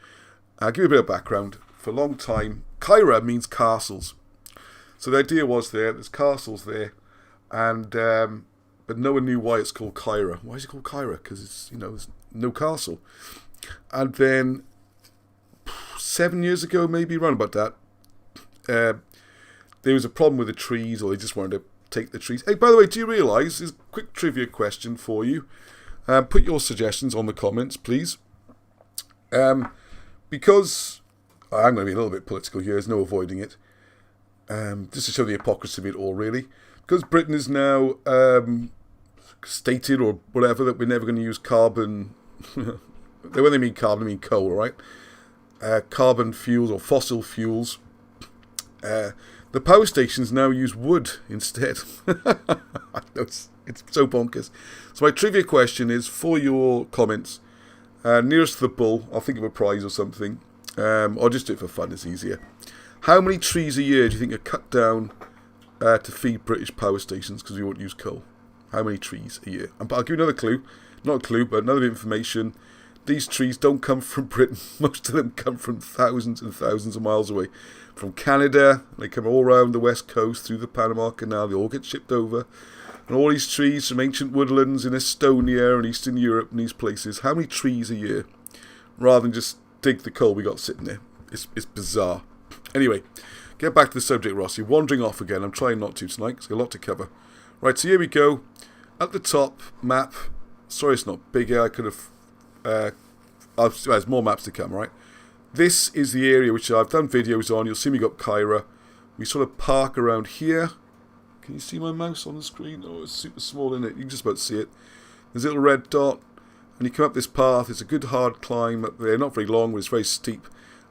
I'll give you a bit of background. For a long time, Caira means castles. So the idea was there's castles there, and but no one knew why it's called Caira. Why is it called Caira? Because it's, there's no castle. And then 7 years ago, maybe around about that, there was a problem with the trees, or they just wanted to take the trees. Hey, by the way, do you realise, there's a quick trivia question for you. Put your suggestions on the comments, please. Because I'm going to be a little bit political here, there's no avoiding it. Just to show the hypocrisy of it all, really. Because Britain is now stated, or whatever, that we're never going to use carbon. When they mean carbon, they mean coal, right? Carbon fuels or fossil fuels. The power stations now use wood instead. I know it's so bonkers. So my trivia question is, for your comments, nearest to the bull, I'll think of a prize or something, or just do it for fun, it's easier. How many trees a year do you think are cut down to feed British power stations because we won't use coal? How many trees a year? But I'll give you another clue. Not a clue, but another information. These trees don't come from Britain. Most of them come from thousands and thousands of miles away. From Canada, they come all around the west coast, through the Panama Canal, they all get shipped over. And all these trees from ancient woodlands in Estonia and Eastern Europe and these places. How many trees a year? Rather than just dig the coal we got sitting there. It's bizarre. Anyway, get back to the subject, Rossi. Wandering off again. I'm trying not to tonight, because there's a lot to cover. Right, so here we go. At the top, map. Sorry it's not bigger. I could have... there's more maps to come, right? This is the area which I've done videos on. You'll see me got Caira. We sort of park around here. Can you see my mouse on the screen? Oh, it's super small, isn't it? You can just about see it. There's a little red dot. And you come up this path. It's a good hard climb up there. Not very long, but it's very steep.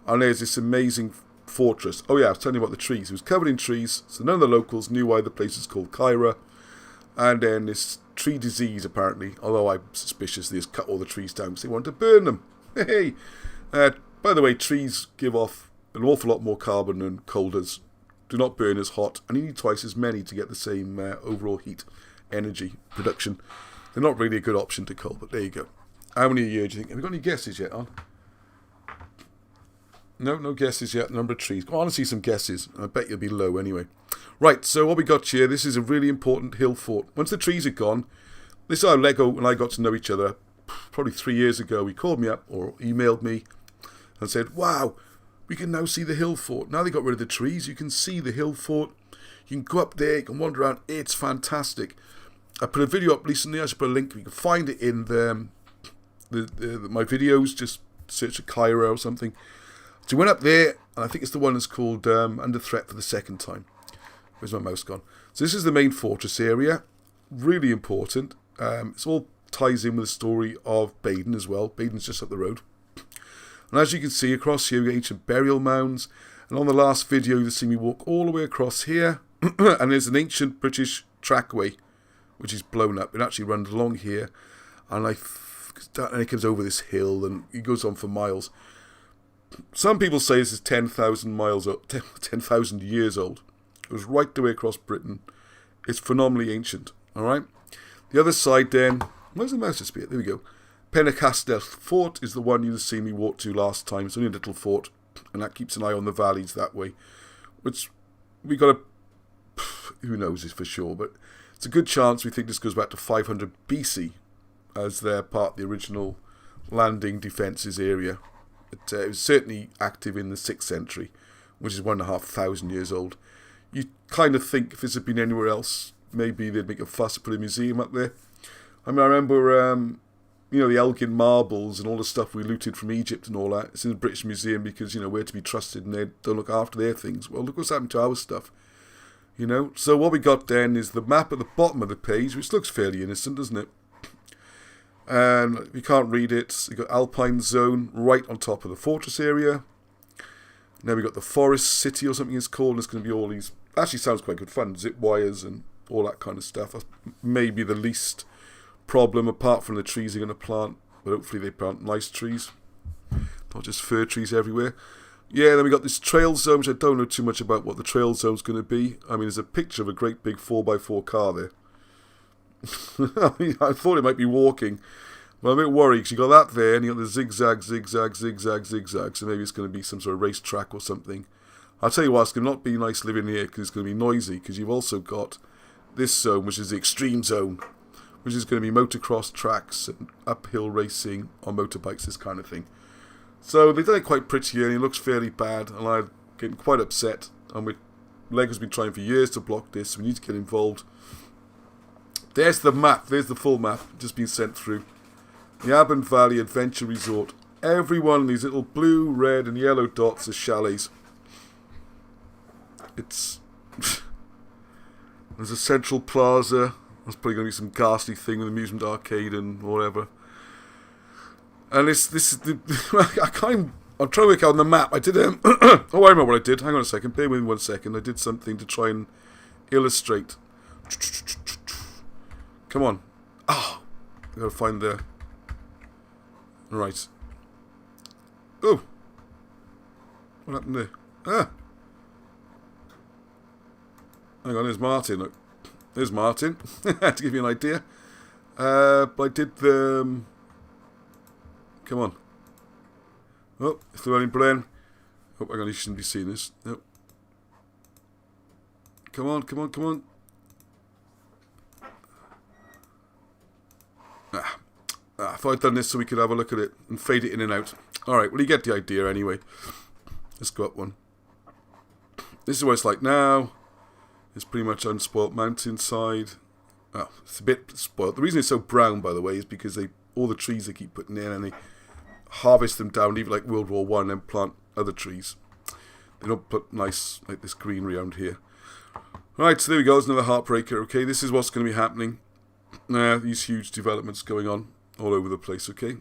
And there's this amazing fortress. Oh yeah, I was telling you about the trees. It was covered in trees, so none of the locals knew why the place is called Caira. And then this tree disease, apparently, although I'm suspicious they just cut all the trees down because they want to burn them. Hey! By the way, trees give off an awful lot more carbon than coal does. Do not burn as hot, and you need twice as many to get the same overall heat energy production. They're not really a good option to coal, but there you go. How many a year do you think? Have we got any guesses yet, on? No guesses yet. Number of trees. I want to see some guesses. I bet you'll be low anyway. Right, so what we got here, this is a really important hill fort. Once the trees are gone, this is how Lego and I got to know each other probably 3 years ago. He called me up or emailed me and said, wow, we can now see the hill fort. Now they got rid of the trees, you can see the hill fort. You can go up there, you can wander around. It's fantastic. I put a video up recently. I should put a link. You can find it in my videos. Just search for Caira or something. So we went up there, and I think it's the one that's called Under Threat for the second time. Where's my mouse gone? So this is the main fortress area. Really important. It's all ties in with the story of Baden as well. Baden's just up the road. And as you can see, across here we got ancient burial mounds. And on the last video, you'll see me walk all the way across here. And there's an ancient British trackway, which is blown up. It actually runs along here. And it comes over this hill, and it goes on for miles. Some people say this is 10,000 miles old, 10,000 years old. It was right the way across Britain. It's phenomenally ancient. All right. The other side then. Where's the mouse spear? There we go. Penacastel Fort is the one you've seen me walk to last time. It's only a little fort, and that keeps an eye on the valleys that way. Which we got a... Who knows this for sure, but it's a good chance we think this goes back to 500 BC as they're part of the original landing defences area. It was certainly active in the 6th century, which is 1,500 years old. You kind of think if this had been anywhere else, maybe they'd make a fuss and put a museum up there. I mean, I remember, the Elgin marbles and all the stuff we looted from Egypt and all that. It's in the British Museum because, we're to be trusted and they don't look after their things. Well, look what's happened to our stuff. So what we got then is the map at the bottom of the page, which looks fairly innocent, doesn't it? And if you can't read it, you've got Alpine Zone right on top of the fortress area. Now we got the Forest City or something it's called. And it's going to be all these. Actually, sounds quite good fun. Zip wires and all that kind of stuff. That's maybe the least problem, apart from the trees they're going to plant. But hopefully they plant nice trees, not just fir trees everywhere. Yeah, then we got this trail zone, which I don't know too much about what the trail zone's going to be. I mean, there's a picture of a great big 4x4 car there. I thought it might be walking. Well, I'm a bit worried because you got that there, and you got the zigzag, zigzag, zigzag, zigzag. So maybe it's going to be some sort of racetrack or something. I'll tell you what, it's going to not be nice living here because it's going to be noisy. Because you've also got this zone, which is the extreme zone, which is going to be motocross tracks and uphill racing on motorbikes, this kind of thing. So they've done it quite pretty here, and it looks fairly bad, and I'm getting quite upset. And LEGO's been trying for years to block this, so we need to get involved. There's the map. There's the full map, just been sent through. The Abend Valley Adventure Resort. Every one of these little blue, red, and yellow dots are chalets. There's a central plaza. There's probably going to be some ghastly thing with amusement arcade and whatever. And this is the. I'm trying to work out on the map. I did. Oh, I remember what I did. Hang on a second. Bear with me 1 second. I did something to try and illustrate. Come on. Oh, I gotta find the. Right. Oh. What happened there? Ah. Hang on. There's Martin. Look. There's Martin. To give you an idea. But I did the. Come on. Oh, it's the running plan. Oh, hang on, you shouldn't be seeing this. Nope. Come on, come on, come on. I thought I'd done this so we could have a look at it and fade it in and out. Alright, well, you get the idea anyway. Let's go up one. This is what it's like now. It's pretty much unspoilt mountainside. Oh, it's a bit spoiled. The reason it's so brown, by the way, is because all the trees they keep putting in and they harvest them down, leave it like World War I, and then plant other trees. They don't put nice, like this greenery around here. Right, so there we go. There's another heartbreaker. Okay, this is what's going to be happening. These huge developments going on all over the place, okay?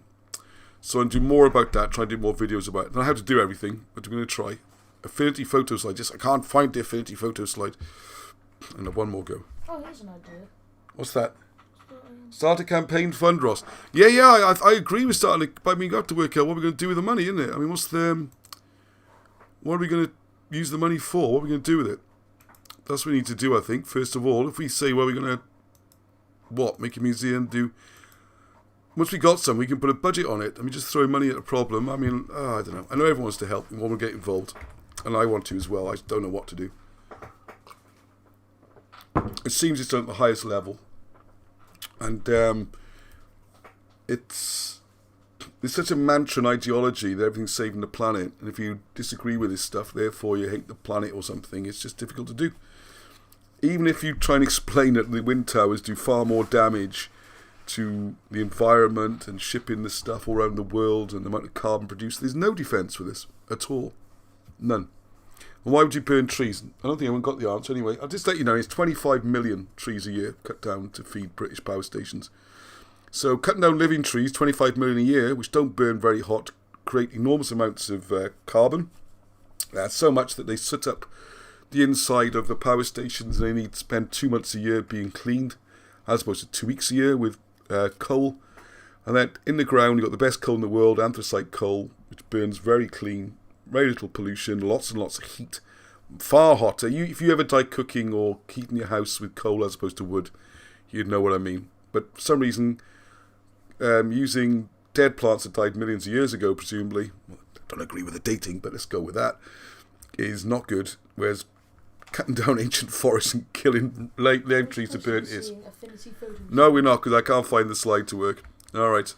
So I'm going to do more about that, try and do more videos about it. I don't know how to do everything, but I'm going to try. Affinity photo slide. I can't find the affinity photo slide. And one more go. Oh, here's an idea. What's that? Start a campaign fund, Ross. Yeah, I agree with starting it, but I mean, you have to work out what we're going to do with the money, isn't it? I mean, what are we going to use the money for? What are we going to do with it? That's what we need to do, I think. First of all, if we say, well, we're going to, make a museum, once we got some, we can put a budget on it. I mean, just throwing money at a problem, I mean, I don't know. I know everyone wants to help and want to get involved, and I want to as well. I just don't know what to do. It seems it's done at the highest level. And it's such a mantra and ideology that everything's saving the planet, and if you disagree with this stuff, therefore you hate the planet or something, it's just difficult to do. Even if you try and explain that the wind towers do far more damage to the environment and shipping the stuff all around the world and the amount of carbon produced, there's no defence for this at all. None. And why would you burn trees? I don't think anyone got the answer anyway. I'll just let you know, it's 25 million trees a year cut down to feed British power stations. So cutting down living trees, 25 million a year, which don't burn very hot, create enormous amounts of carbon. So much that they soot up the inside of the power stations, and they need to spend 2 months a year being cleaned, as opposed to 2 weeks a year with coal. And then in the ground, you've got the best coal in the world, anthracite coal, which burns very clean, very little pollution, lots and lots of heat, far hotter. If you ever tried cooking or heating your house with coal as opposed to wood, you'd know what I mean. But for some reason, using dead plants that died millions of years ago, presumably, well, I don't agree with the dating, but let's go with that, is not good. Whereas cutting down ancient forests and killing lime trees to burn is. No, we're not, because I can't find the slide to work. All right.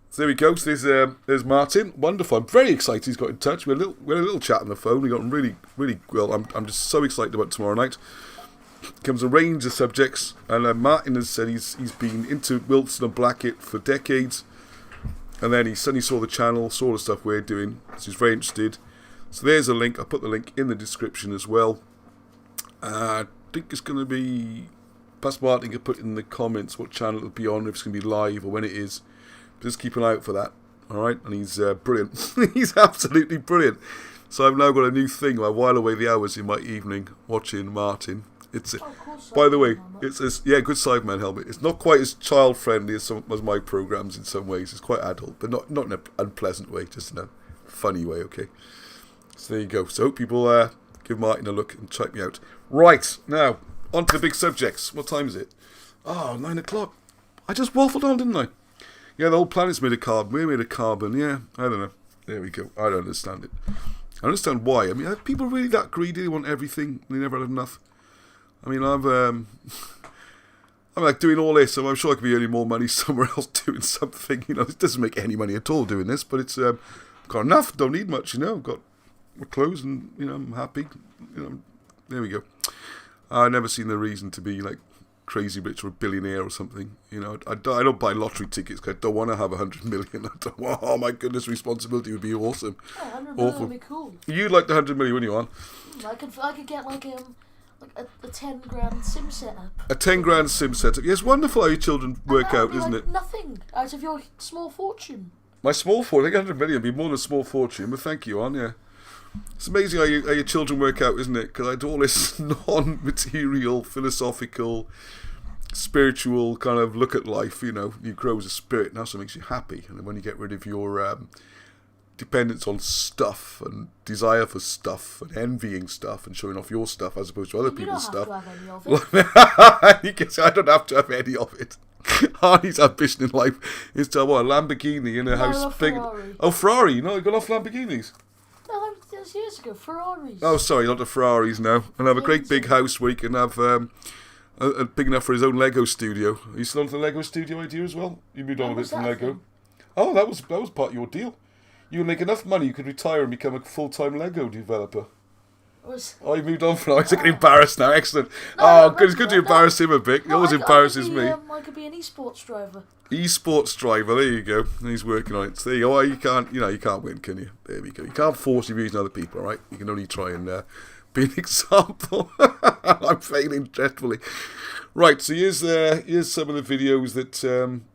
So there we go. So there's Martin. Wonderful. I'm very excited he's got in touch. We had a little chat on the phone. We got really well. I'm just so excited about tomorrow night. Comes a range of subjects, and Martin has said he's been into Wilson and Blackett for decades, and then he suddenly saw the channel, saw the stuff we're doing, so he's very interested. So there's a link. I'll put the link in the description as well. I think it's going to be. Pastor Martin can put in the comments what channel it'll be on, if it's going to be live or when it is. Just keep an eye out for that. All right, and he's brilliant. He's absolutely brilliant. So I've now got a new thing. I while away the hours in my evening watching Martin. It's by the way, it's good Cyberman helmet. It's not quite as child friendly as my programs in some ways. It's quite adult, but not in an unpleasant way, just in a funny way. Okay, so there you go. So hope people give Martin a look and check me out. Right now, on to the big subjects. What time is it? Oh, 9 o'clock. I just waffled on, didn't I? Yeah, the whole planet's made of carbon. We're made of carbon. Yeah, I don't know. There we go. I don't understand it. I understand why. I mean, are people really that greedy? They want everything. They never have enough. I mean, I'm like doing all this, so I'm sure I could be earning more money somewhere else doing something. You know, it doesn't make any money at all doing this, but it's got enough. Don't need much, you know. I've got my clothes, and you know, I'm happy. You know, there we go. I've never seen the reason to be like crazy rich or a billionaire or something. You know, I don't buy lottery tickets because I don't want to have 100 million. I don't want, oh my goodness, responsibility would be awesome. Yeah, 100 million would be cool. You'd like the 100 million, wouldn't you, on? I could get like a 10 grand sim setup. A 10 grand sim setup. Yeah, it's wonderful how your children work out, isn't it? Nothing out of your small fortune. My small fortune, I think 100 million would be more than a small fortune, but thank you, on, yeah. It's amazing how your children work out, isn't it? Because I do all this non-material, philosophical, spiritual kind of look at life, you know. You grow as a spirit, and that's what makes you happy. And then when you get rid of your dependence on stuff and desire for stuff and envying stuff and showing off your stuff as opposed to other people's stuff. You don't have any of it. I don't have to have any of it. Arnie's ambition in life is to have what, a Lamborghini in a house big. Ferrari. Oh, Ferrari! You know, you got off Lamborghinis. No, that was years ago. Ferraris. Oh, sorry, not the Ferraris now. And have a great big house where you can have big enough for his own Lego studio. Are you still on the Lego studio idea as well? You moved on a bit from Lego. Thing? Oh, that was part of your deal. You would make enough money, you could retire and become a full-time Lego developer. Oh, you moved on from that. I'm getting embarrassed now. Excellent. Good. It's good to embarrass him a bit. He always embarrasses me. I could be an esports driver. Esports driver. There you go. He's working on it. So there you go. You can't win, can you? There we go. You can't force your views on other people, all right? You can only try and be an example. I'm failing dreadfully. Right. So here's some of the videos that. I'm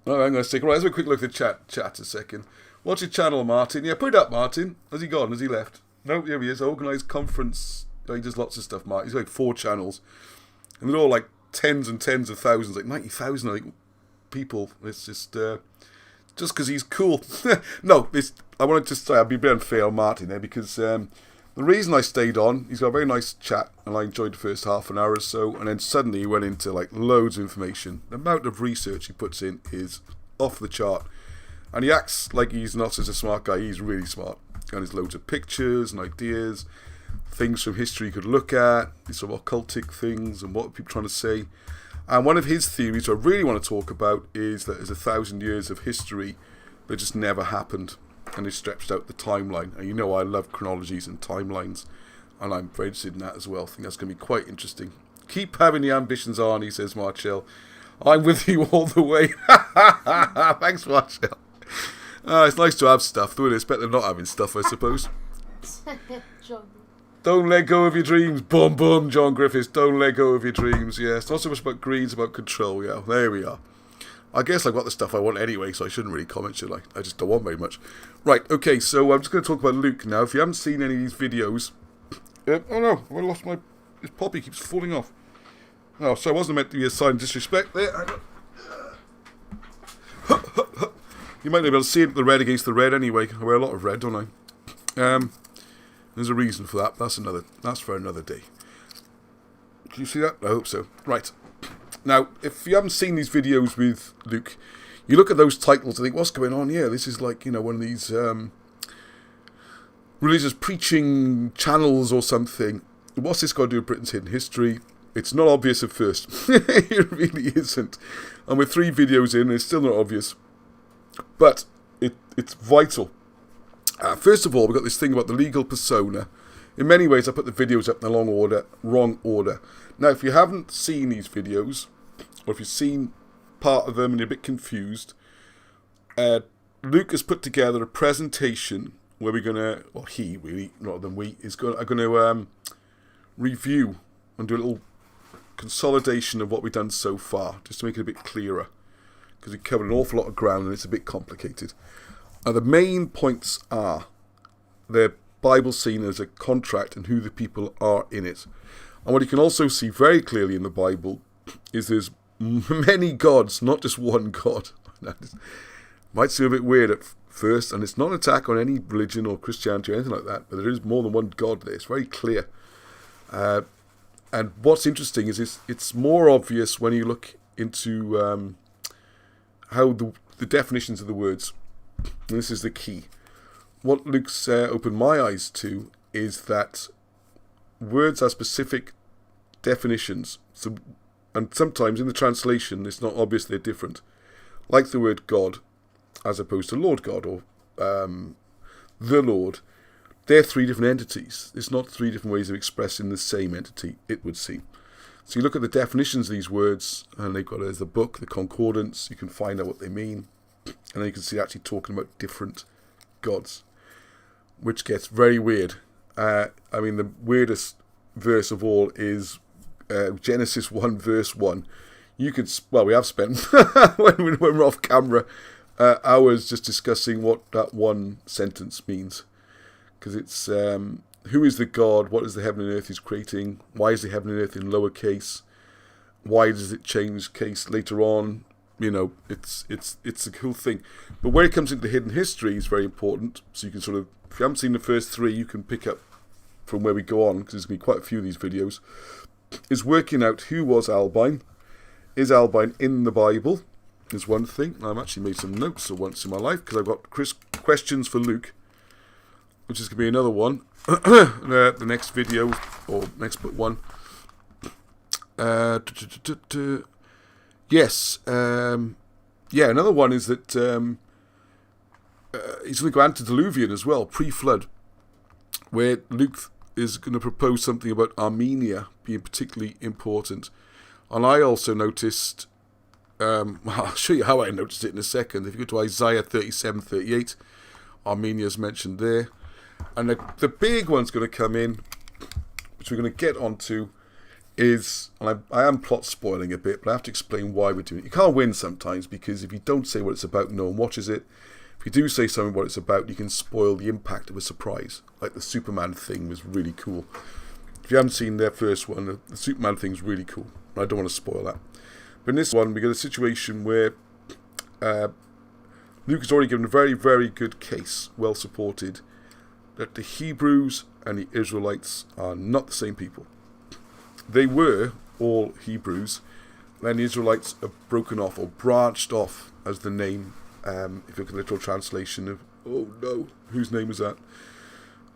going to stick. Right. Let's have a quick look at the chat a second. What's your channel, Martin? Yeah, put it up, Martin. Has he gone? Has he left? No, here he is. Organised conference. Oh, he does lots of stuff, Mark. He's like 4 channels. And they're all like tens and tens of thousands, like 90,000, I think, people. It's just because he's cool. No, I wanted to say, I'd be a bit unfair on Martin there, because the reason I stayed on, he's got a very nice chat, and I enjoyed the first half an hour or so, and then suddenly he went into like loads of information. The amount of research he puts in is off the chart. And he acts like he's not such a smart guy. He's really smart. And there's loads of pictures and ideas, things from history you could look at, these sort of occultic things and what people are trying to say. And one of his theories I really want to talk about is that there's 1,000 years of history that just never happened, and they stretched out the timeline. And you know I love chronologies and timelines, and I'm very interested in that as well. I think that's going to be quite interesting. Keep having the ambitions, Arnie, says Marshall. I'm with you all the way. Thanks, Marshall. It's nice to have stuff, though. It's better than not having stuff, I suppose. Don't let go of your dreams. Boom, boom, John Griffiths. Don't let go of your dreams. Yeah, it's not so much about greed, it's about control. Yeah, there we are. I guess I've got the stuff I want anyway, so I shouldn't really comment, should I? I just don't want very much. Right, okay, so I'm just going to talk about Luke now. If you haven't seen any of these videos... oh no, I lost my... This poppy keeps falling off. Oh, so I wasn't meant to be a sign of disrespect there. You might not be able to see it, the red against the red anyway. I wear a lot of red, don't I? There's a reason for that. That's for another day. Can you see that? I hope so. Right. Now, if you haven't seen these videos with Luke, you look at those titles and think, what's going on here? This is like, you know, one of these religious preaching channels or something. What's this got to do with Britain's hidden history? It's not obvious at first. It really isn't. And with 3 videos in, it's still not obvious. But it's vital. First of all, we've got this thing about the legal persona. In many ways, I put the videos up in the wrong order. Now, if you haven't seen these videos, or if you've seen part of them and you're a bit confused, Luke has put together a presentation where we're going to, or he really, rather than we, are going to review and do a little consolidation of what we've done so far, just to make it a bit clearer. Because we covered an awful lot of ground and it's a bit complicated. Now, the main points are, the Bible seen as a contract and who the people are in it. And what you can also see very clearly in the Bible is there's many gods, not just one God. Might seem a bit weird at first, and it's not an attack on any religion or Christianity or anything like that, but there is more than one God there. It's very clear. And what's interesting is it's more obvious when you look into how the definitions of the words, and this is the key. What Luke's opened my eyes to is that words are specific definitions, and sometimes in the translation it's not obvious they're different. Like the word God, as opposed to Lord God or the Lord, they're three different entities. It's not three different ways of expressing the same entity, it would seem. So you look at the definitions of these words, and they've got there's the book, the concordance, you can find out what they mean, and then you can see actually talking about different gods, which gets very weird. I mean, the weirdest verse of all is Genesis 1 verse 1. You could, well, we have spent, when we're off camera, hours just discussing what that one sentence means. Because it's, who is the God? What is the heaven and earth he's creating? Why is the heaven and earth in lowercase? Why does it change case later on? You know, it's a cool thing. But where it comes into hidden history is very important. So you can sort of, if you haven't seen the first three, you can pick up from where we go on, because there's going to be quite a few of these videos, is working out who was Albine. Is Albine in the Bible? Is one thing. I've actually made some notes for once in my life, because I've got questions for Luke, which is going to be another one. The next video, or next but one. Yes. Yeah, another one is that he's going to go antediluvian as well, pre-flood, where Luke is going to propose something about Armenia being particularly important. And I also noticed, I'll show you how I noticed it in a second. If you go to Isaiah 37:38, Armenia is mentioned there. And the big one's going to come in, which we're going to get onto, is, and I am plot spoiling a bit, but I have to explain why we're doing it. You can't win sometimes, because if you don't say what it's about, no one watches it. If you do say something what it's about, you can spoil the impact of a surprise. Like the Superman thing was really cool. If you haven't seen their first one, the Superman thing's really cool. I don't want to spoil that. But in this one, we get a situation where Luke has already given a very, very good case, well supported, that the Hebrews and the Israelites are not the same people. They were all Hebrews, then the Israelites are broken off, or branched off, as the name, if you look at the literal translation of, oh no, whose name is that?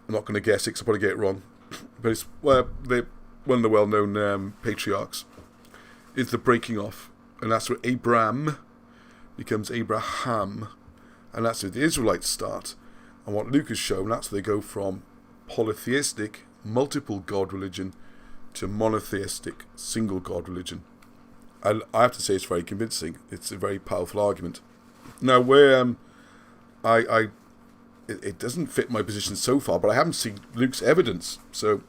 I'm not going to guess it, because I'll probably get it wrong. But it's, well, they're one of the well-known patriarchs. Is the breaking off, and that's where Abram becomes Abraham, and that's where the Israelites start. And what Luke has shown, that's where they go from polytheistic, multiple god religion, to monotheistic, single god religion. And I have to say it's very convincing. It's a very powerful argument. Now, where it doesn't fit my position so far, but I haven't seen Luke's evidence, so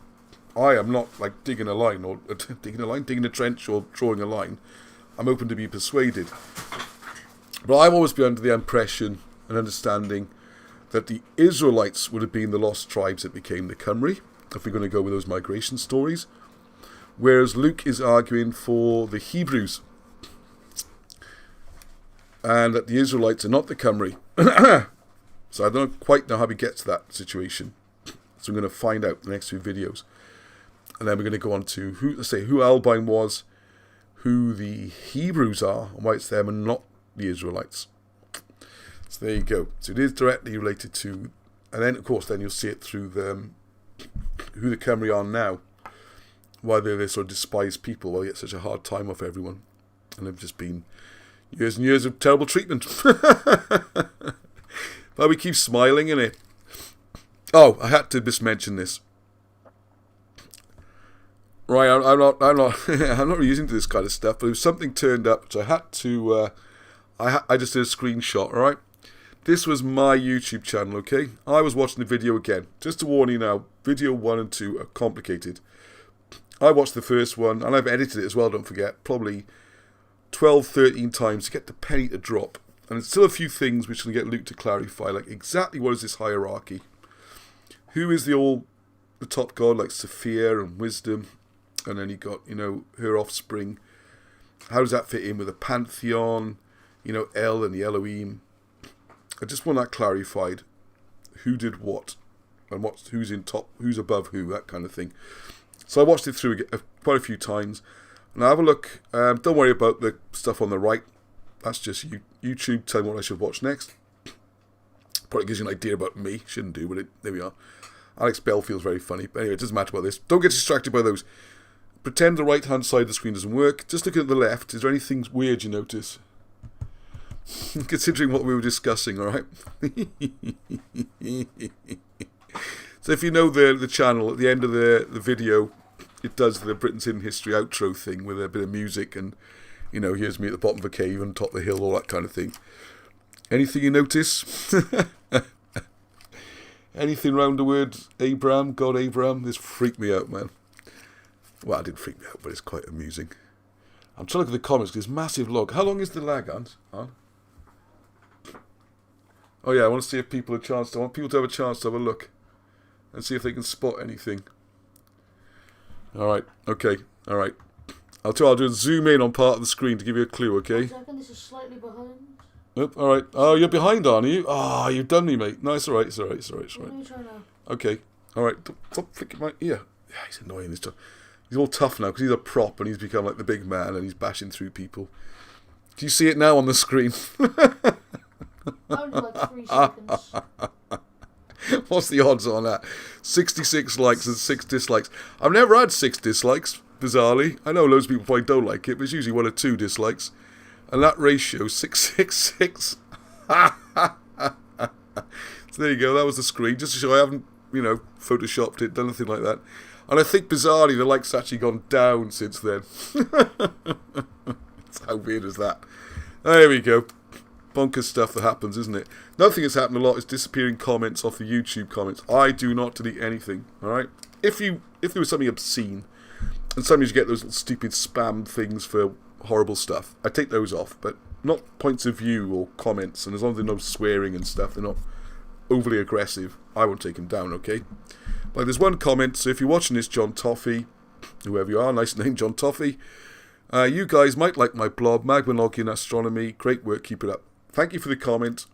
I am not like digging a line, or digging a trench, or drawing a line. I'm open to be persuaded. But I've always been under the impression and understanding that the Israelites would have been the lost tribes that became the Cymry, if we're going to go with those migration stories. Whereas Luke is arguing for the Hebrews, and that the Israelites are not the Cymry. So I don't quite know how we get to that situation. So I'm going to find out in the next few videos. And then we're going to go on to who Albine was, who the Hebrews are, and why it's them and not the Israelites. So there you go. So it is directly related to, and then of course then you'll see it through who the Cymry are now, why they're this sort of despised people, why they get such a hard time off everyone, and they've just been years and years of terrible treatment. But we keep smiling, innit? Oh, I had to just mention this. Right, I'm not I'm not really using this kind of stuff, but if something turned up, so I had to. I just did a screenshot. All right, this was my YouTube channel. Okay, I was watching the video again. Just to warn you now, video 1 and 2 are complicated. I watched the first one, and I've edited it as well. Don't forget, probably 12, 13 times to get the penny to drop. And there's still a few things which will get Luke to clarify, like exactly what is this hierarchy. who is the top god, like Sophia and wisdom, and then you got, you know, her offspring. How does that fit in with the pantheon? You know, El and the Elohim. I just want that clarified. Who did what, and who's in top, who's above who, that kind of thing. So I watched it through quite a few times. Now have a look. Don't worry about the stuff on the right. That's just YouTube telling me what I should watch next. Probably gives you an idea about me. Shouldn't do, but there we are. Alex Bell feels very funny. But anyway, it doesn't matter about this. Don't get distracted by those. Pretend the right-hand side of the screen doesn't work. Just look at the left. Is there anything weird you notice? Considering what we were discussing, alright? So if you know the channel, at the end of the video, it does the Britain's Hidden History outro thing with a bit of music and, you know, here's me at the bottom of a cave and top of the hill, all that kind of thing. Anything you notice? Anything round the word Abraham, God Abraham? This freaked me out, man. Well, it didn't freak me out, but it's quite amusing. I'm trying to look at the comments because it's massive log. How long is the lag, Ant? Oh yeah, I want to see if people have a chance. I want people to have a chance to have a look and see if they can spot anything. Alright, okay, alright. I'll do a zoom in on part of the screen to give you a clue, okay? 1 second, this is slightly behind. Yep, alright. Oh, you're behind, aren't you? Oh, you've done me, mate. No, it's alright, it's alright, it's alright, it's What alright. are you trying to... Okay, alright. Stop flicking my ear. Yeah, he's annoying this time. He's all tough now because he's a prop and he's become like the big man and he's bashing through people. Do you see it now on the screen? Only like 3 seconds. What's the odds on that? 66 likes and 6 dislikes. I've never had 6 dislikes, bizarrely. I know loads of people probably don't like it, but it's usually 1 or 2 dislikes. And that ratio, 666. So there you go, that was the screen. Just to show I haven't, you know, photoshopped it, done anything like that. And I think, bizarrely, the likes actually gone down since then. How weird is that? There we go. Bonkers stuff that happens, isn't it? Another thing that's happened a lot is disappearing comments off the YouTube comments. I do not delete anything, alright? If there was something obscene, and sometimes you get those little stupid spam things for horrible stuff, I take those off, but not points of view or comments, and as long as there's no swearing and stuff, they're not overly aggressive, I won't take them down, okay? Like there's one comment, so if you're watching this, John Toffee, whoever you are, nice name, John Toffee, you guys might like my blog, Mabinogi in Astronomy, great work, keep it up. Thank you for the comment.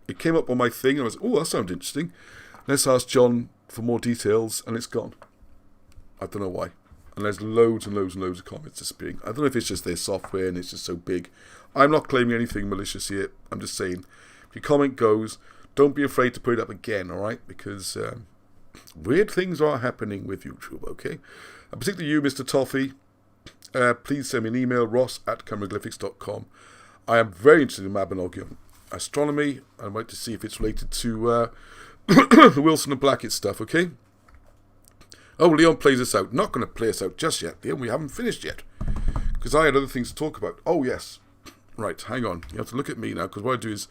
It came up on my thing, and I was oh, that sounds interesting. Let's ask John for more details, and it's gone. I don't know why. And there's loads and loads and loads of comments disappearing. I don't know if it's just their software and it's just so big. I'm not claiming anything malicious here. I'm just saying, if your comment goes, don't be afraid to put it up again, alright? Because weird things are happening with YouTube, okay? And particularly you, Mr. Toffee, please send me an email, ross@cameraglyphics.com. I am very interested in Mabinogi astronomy. I'd like to see if it's related to the Wilson and Blackett stuff, okay? Oh, Leon plays us out. Not going to play us out just yet, Leon. We haven't finished yet. Because I had other things to talk about. Oh, yes. Right, hang on. You have to look at me now, because what I do is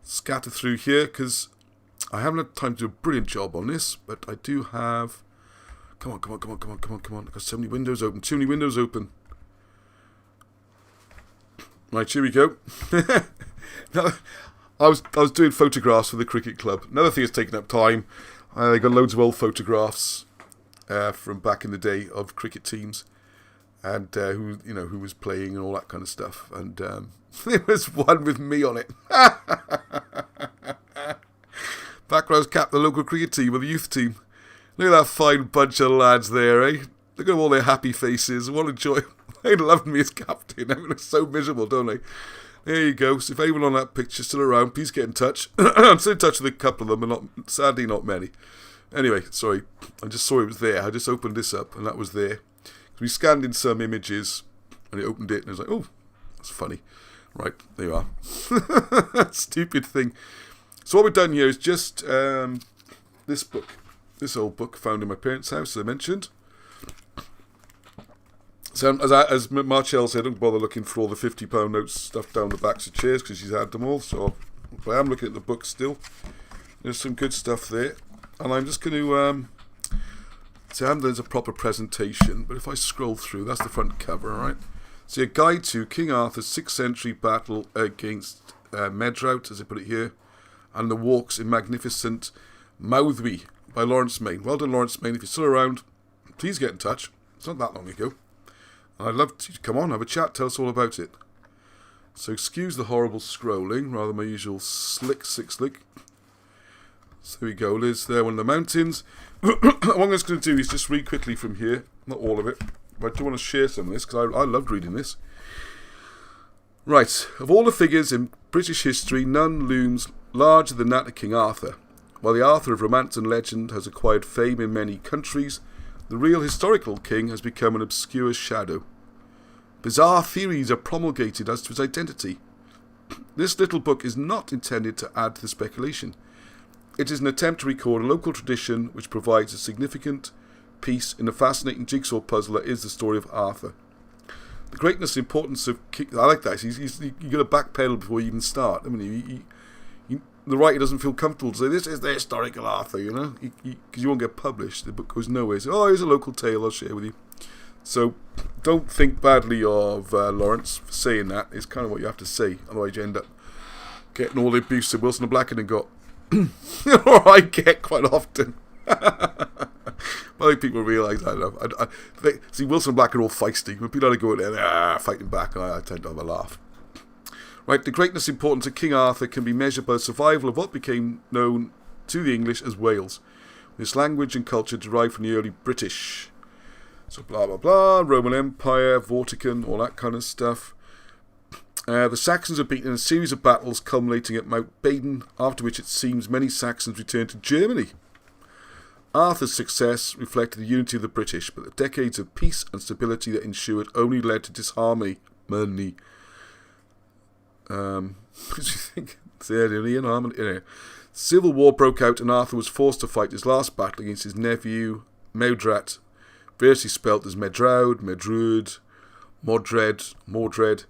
scatter through here, because I haven't had time to do a brilliant job on this, but I do have... Come on. I've got so many windows open. Too many windows open. Right, here we go. Now, I was doing photographs for the cricket club. Another thing that's taken up time. I got loads of old photographs from back in the day of cricket teams, and who was playing and all that kind of stuff. And there was one with me on it. Back when I was captain of the local cricket team or the youth team. Look at that fine bunch of lads there, eh? Look at all their happy faces. What a joy. They loved me as captain. I look so miserable, don't they? There you go. So if anyone on that picture is still around, please get in touch. I'm still in touch with a couple of them, but sadly not many. Anyway, sorry. I just saw it was there. I just opened this up, and that was there. We scanned in some images, and it opened it, and I was like, oh, that's funny. Right, there you are. Stupid thing. So what we've done here is just this book. This old book found in my parents' house, as I mentioned. So as Marchelle said, don't bother looking for all the £50 notes stuffed down the backs of chairs because she's had them all. So but I am looking at the book still. There's some good stuff there. And I'm just going to... so I haven't done a proper presentation, but if I scroll through, that's the front cover, alright? So a guide to King Arthur's 6th century battle against Medraut, as I put it here, and the walks in magnificent Mawddwy by Lawrence Main. Well done, Lawrence Main. If you're still around, please get in touch. It's not that long ago. I'd love to come on, have a chat, tell us all about it. So excuse the horrible scrolling, rather than my usual slick. So there we go, Liz there, one of the mountains. What I'm just going to do is just read quickly from here, not all of it, but I do want to share some of this, because I loved reading this. Right, of all the figures in British history, none looms larger than that of King Arthur. While the Arthur of romance and legend has acquired fame in many countries, the real historical king has become an obscure shadow. Bizarre theories are promulgated as to his identity. This little book is not intended to add to the speculation. It is an attempt to record a local tradition which provides a significant piece in the fascinating jigsaw puzzle that is the story of Arthur. The greatness and importance of king... I like that. You got to backpedal before you even start. I mean, the writer doesn't feel comfortable to say, this is the historical Arthur, you know, because you won't get published. The book goes nowhere. So, here's a local tale I'll share with you. So, don't think badly of Lawrence for saying that. It's kind of what you have to say. Otherwise you end up getting all the abuse that Wilson and Blackadder got. Or I get quite often. I think people realise, I don't know. See, Wilson and Blackadder are all feisty. When people are going there, fighting back, and I tend to have a laugh. Right, the greatness and importance of King Arthur can be measured by the survival of what became known to the English as Wales. This language and culture derived from the early British. So blah blah blah, Roman Empire, Vortigern, all that kind of stuff. The Saxons are beaten in a series of battles culminating at Mount Badon, after which it seems many Saxons returned to Germany. Arthur's success reflected the unity of the British, but the decades of peace and stability that ensued only led to disharmony. What do you think? Civil war broke out and Arthur was forced to fight his last battle against his nephew, Mewdrat, variously spelt as Medraud, Medrud, Mordred.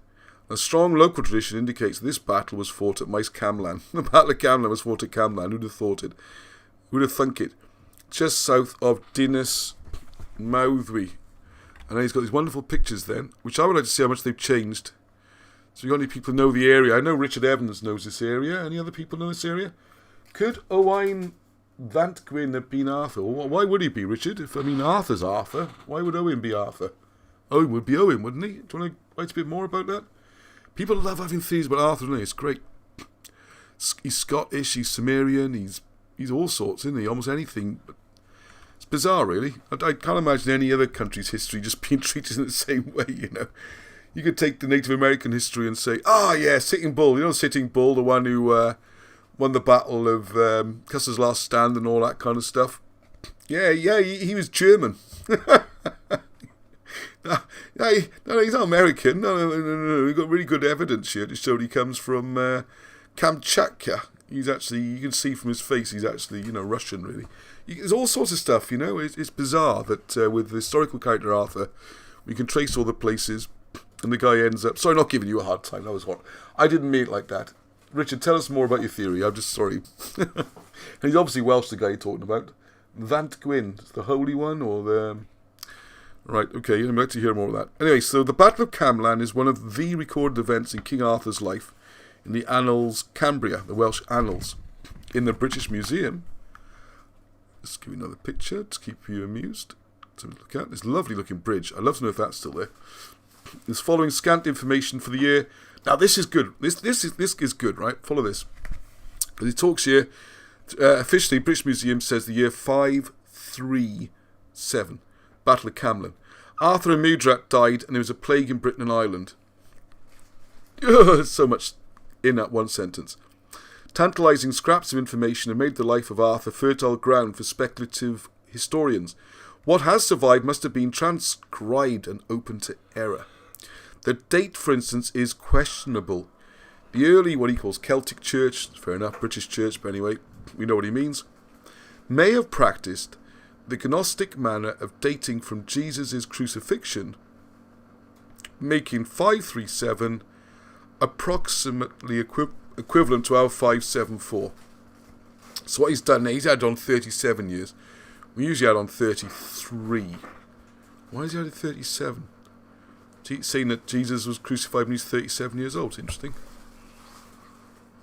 A strong local tradition indicates that this battle was fought at Maes Camlan. The Battle of Camlan was fought at Camlan. Who'd have thought it? Who'd have thunk it? Just south of Dinas Mawddwy. And he's got these wonderful pictures then, which I would like to see how much they've changed. So you got any people who know the area? I know Richard Evans knows this area. Any other people know this area? Could Owain Vant Gwyn have been Arthur? Why would he be, Richard? Arthur's Arthur. Why would Owen be Arthur? Owen would be Owen, wouldn't he? Do you want to write a bit more about that? People love having theories about Arthur, don't they? It's great. He's Scottish, he's Sumerian, he's all sorts, isn't he? Almost anything. But it's bizarre, really. I can't imagine any other country's history just being treated in the same way, you know. You could take the Native American history and say, Sitting Bull. You know Sitting Bull, the one who won the battle of Custer's Last Stand and all that kind of stuff. Yeah, he was German. No, he's not American. No. We've got really good evidence here to show he comes from Kamchatka. He's actually, you can see from his face, he's actually, Russian, really. There's all sorts of stuff, It's bizarre that with the historical character Arthur, we can trace all the places, and the guy ends up... Sorry, not giving you a hard time. That was what... I didn't mean it like that. Richard, tell us more about your theory. I'm just sorry. And he's obviously Welsh, the guy you're talking about. Vant Gwyn, the Holy One, or the... Right, okay, I'd like to hear more of that. Anyway, so the Battle of Camlan is one of the recorded events in King Arthur's life in the Annals Cambria, the Welsh Annals. In the British Museum, let's give you another picture to keep you amused. To look at this lovely looking bridge. I'd love to know if that's still there. Is following scant information for the year. Now this is good. This is good, right? Follow this. Because it talks here. Officially, British Museum says the year 537. Battle of Camlan. Arthur and Mewdrat died, and there was a plague in Britain and Ireland. So much in that one sentence. Tantalising scraps of information have made the life of Arthur fertile ground for speculative historians. What has survived must have been transcribed and open to error. The date, for instance, is questionable. The early, what he calls Celtic Church, fair enough, British Church, but anyway, we know what he means, may have practised the Gnostic manner of dating from Jesus' crucifixion, making 537 approximately equivalent to our 574. So what he's done now, he's had on 37 years. We usually had on 33. Why is he had 37? Saying that Jesus was crucified when he's 37 years old. Interesting.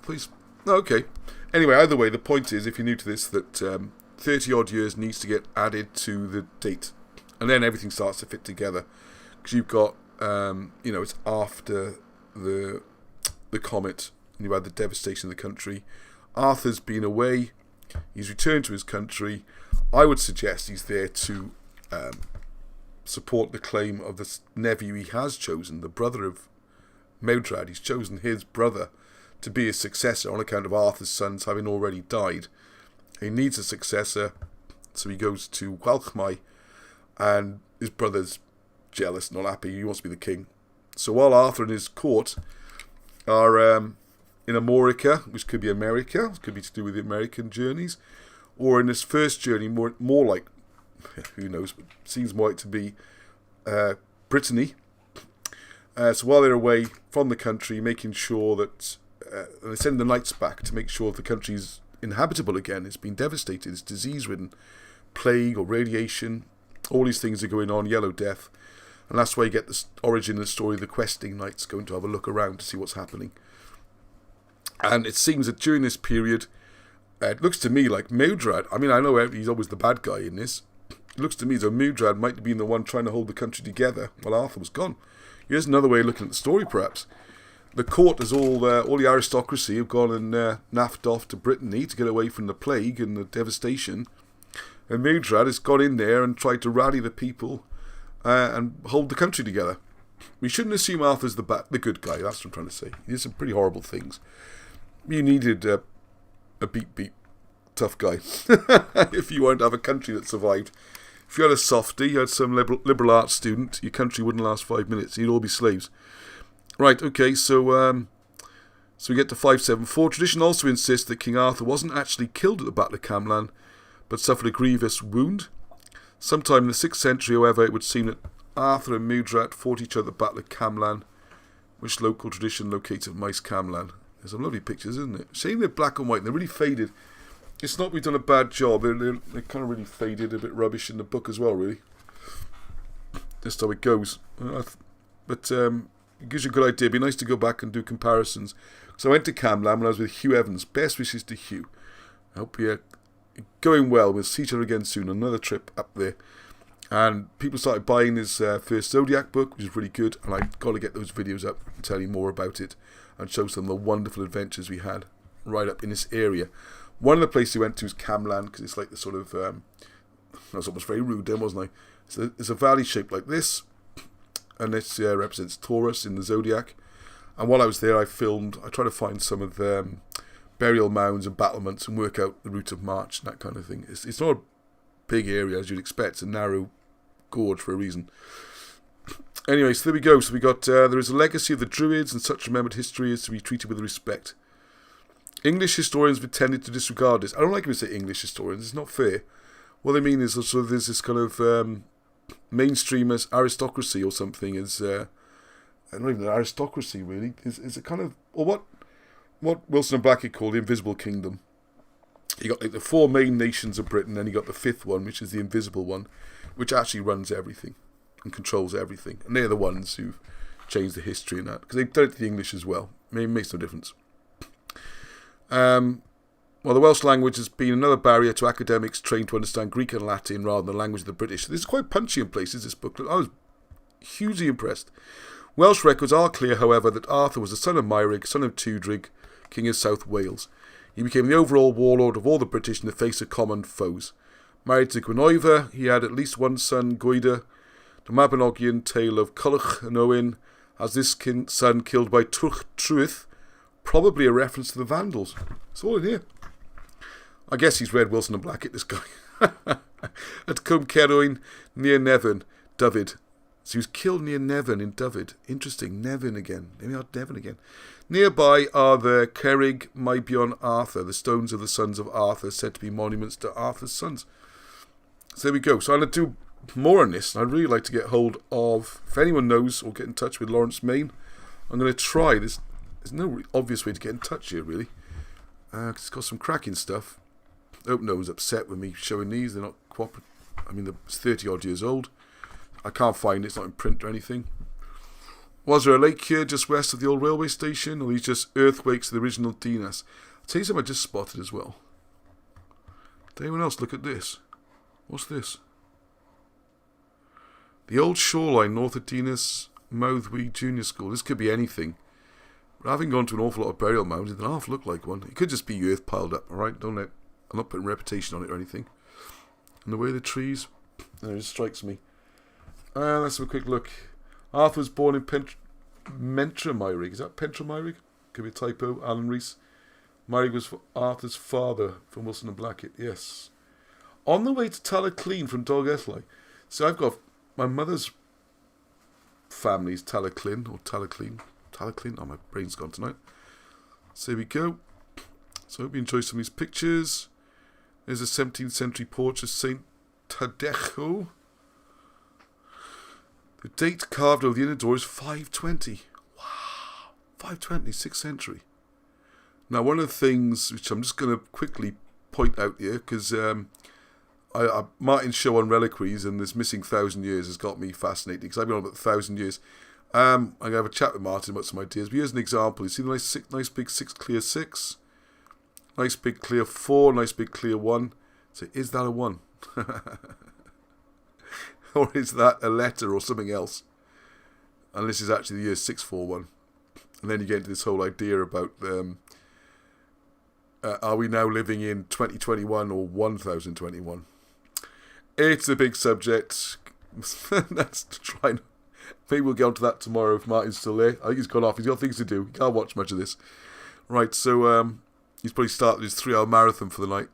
Please. Okay. Anyway, either way, the point is, if you're new to this, that 30 odd years needs to get added to the date, and then everything starts to fit together, because you've got it's after the comet, and you've had the devastation of the country. Arthur's been away, he's returned to his country. I would suggest he's there to support the claim of the nephew he has chosen, the brother of Mordred. He's chosen his brother to be his successor on account of Arthur's sons having already died. He needs a successor, so he goes to Welchmai, and his brother's jealous, not happy. He wants to be the king. So while Arthur and his court are in Amorica, which could be America, it could be to do with the American journeys, or in this first journey, more like, who knows, but seems more like to be Brittany. So while they're away from the country, making sure that they send the knights back to make sure the country's inhabitable again. It's been devastated, it's disease-ridden, plague or radiation, all these things are going on, Yellow Death, and that's why you get the origin of the story of the questing knights going to have a look around to see what's happening. And it seems that during this period, it looks to me like Mordred, I mean, I know he's always the bad guy in this, it looks to me as though Mordred might have been the one trying to hold the country together while Arthur was gone. Here's another way of looking at the story, perhaps. The court is all the aristocracy have gone and naffed off to Brittany to get away from the plague and the devastation. And Mordred has gone in there and tried to rally the people and hold the country together. We shouldn't assume Arthur's the good guy, that's what I'm trying to say. He did some pretty horrible things. You needed a beat tough guy if you wanted to have a country that survived. If you had a softie, you had some liberal arts student, your country wouldn't last 5 minutes. You'd all be slaves. Right, okay, so we get to 574. Tradition also insists that King Arthur wasn't actually killed at the Battle of Camlan, but suffered a grievous wound. Sometime in the 6th century, however, it would seem that Arthur and Mordred fought each other at the Battle of Camlan, which local tradition locates at Maes Camlan. There's some lovely pictures, isn't it? Shame they're black and white, and they're really faded. It's not we've done a bad job, they're kind of really faded, a bit rubbish in the book as well, really. Just how it goes. But it gives you a good idea. It'd be nice to go back and do comparisons. So I went to Camlan when I was with Hugh Evans. Best wishes to Hugh. I hope you're going well. We'll see each other again soon. Another trip up there. And people started buying his first Zodiac book, which is really good. And I've got to get those videos up and tell you more about it and show some of the wonderful adventures we had right up in this area. One of the places we went to is Camlan, because it's like the sort of... I was almost very rude then, wasn't I? So it's a valley shaped like this. And this represents Taurus in the Zodiac. And while I was there, I tried to find some of the burial mounds and battlements and work out the route of march and that kind of thing. It's not a big area as you'd expect. It's a narrow gorge for a reason. Anyway, so there we go. So we got, there is a legacy of the Druids, and such remembered history is to be treated with respect. English historians have tended to disregard this. I don't like when they say English historians. It's not fair. What they mean is sort of there's this kind of mainstream as aristocracy or something. Is not even an aristocracy really. Is a kind of, or what Wilson and Blackie call the Invisible Kingdom. You got like the 4 main nations of Britain, then you got the 5th one, which is the invisible one, which actually runs everything and controls everything. And they're the ones who've changed the history and that, because they've done it to the English as well. It makes no difference. Well, the Welsh language has been another barrier to academics trained to understand Greek and Latin rather than the language of the British. This is quite punchy in places, this booklet. I was hugely impressed. Welsh records are clear, however, that Arthur was the son of Meirig, son of Tudrig, King of South Wales. He became the overall warlord of all the British in the face of common foes. Married to Gwynoeva, he had at least one son, Gwyda. The Mabinogian tale of Culhwch and Owen has this son killed by Twrch Trwyth, probably a reference to the Vandals. It's all in here. I guess he's read Wilson and Blackett, this guy. At Cwm Cerwyn, near Nevin, Dyfed. So he was killed near Nevin in Dyfed. Interesting, Nevin again. Maybe not Devon again. Nearby are the Cerrig, Meibion, Arthur, the stones of the sons of Arthur, said to be monuments to Arthur's sons. So there we go. So I'm going to do more on this. I'd really like to get hold of, if anyone knows, or get in touch with Lawrence Main. I'm going to try this. There's no obvious way to get in touch here, really. It's got some cracking stuff. I hope no one's upset with me showing these. They're not cooperative. I mean, it's 30 odd years old. I can't find it. It's not in print or anything. Was there a lake here just west of the old railway station? Or these just earthquakes of the original Dinas? I'll tell you something I just spotted as well. Did anyone else look at this? What's this? The old shoreline north of Dinas Mouthwee Junior School. This could be anything. But having gone to an awful lot of burial mounds, it doesn't half look like one. It could just be earth piled up, alright? I'm not putting reputation on it or anything. And the way the trees, it just strikes me. Let's have a quick look. Arthur was born in Mentramyrig. Is that Pentramyrig? Could be a typo. Alan Rees. Myrig was Arthur's father from Wilson and Blackett. Yes. On the way to Talaclean from Dolgellau. So I've got my mother's family's Talaclean or Talaclean. Talaclean. Oh, my brain's gone tonight. So here we go. So I hope you enjoy some of these pictures. There's a 17th century porch of Saint Tadejo. The date carved over the inner door is 520. Wow. 520, 6th century. Now, one of the things which I'm just going to quickly point out here, because Martin's show on reliquaries and this missing 1,000 years has got me fascinated, because I've been on about 1,000 years. I'm going to have a chat with Martin about some ideas. But here's an example. You see the nice big 6 clear 6? Nice big clear 4, nice big clear 1. So is that a 1? Or is that a letter or something else? And this is actually the year 641. And then you get into this whole idea about are we now living in 2021 or 1021? It's a big subject. That's to try and... Maybe we'll get onto that tomorrow if Martin's still there. I think he's gone off. He's got things to do. He can't watch much of this. Right, so he's probably started his 3-hour marathon for the night.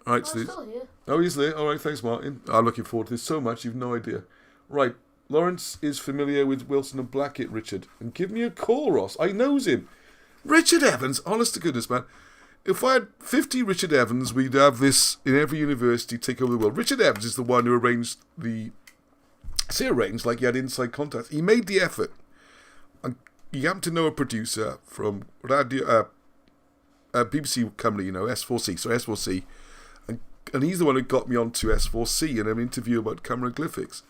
Right, I'm still here. Oh, he's there. All right, thanks, Martin. I'm looking forward to this so much, you've no idea. Right, Lawrence is familiar with Wilson and Blackett, Richard. And give me a call, Ross. I knows him. Richard Evans, honest to goodness, man. If I had 50 Richard Evans, we'd have this in every university take over the world. Richard Evans is the one who arranged arranged like he had inside contact. He made the effort. And he happened to know a producer from radio, BBC company, S4C. So S4C. And he's the one who got me onto S4C and an interview about cameroglyphics.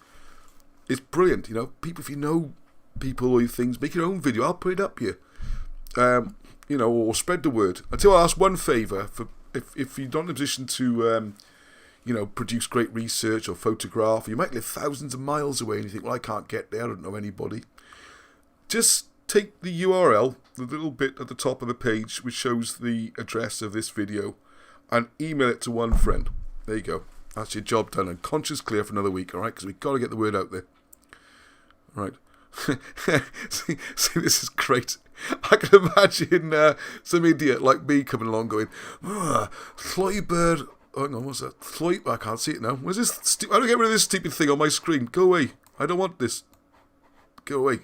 It's brilliant, People, if you know people or things, make your own video. I'll put it up here. Or spread the word. Until I ask one favour, for if you're not in a position to, produce great research or photograph, you might live thousands of miles away and you think, well, I can't get there, I don't know anybody. Just take the URL, the little bit at the top of the page, which shows the address of this video, and email it to one friend. There you go. That's your job done. And conscience clear for another week, all right? Because we've got to get the word out there. All right. see, this is great. I can imagine some idiot like me coming along going, Floybird. Oh, hang on, what's that? I can't see it now. What is this? I don't get rid of this stupid thing on my screen. Go away. I don't want this. Go away.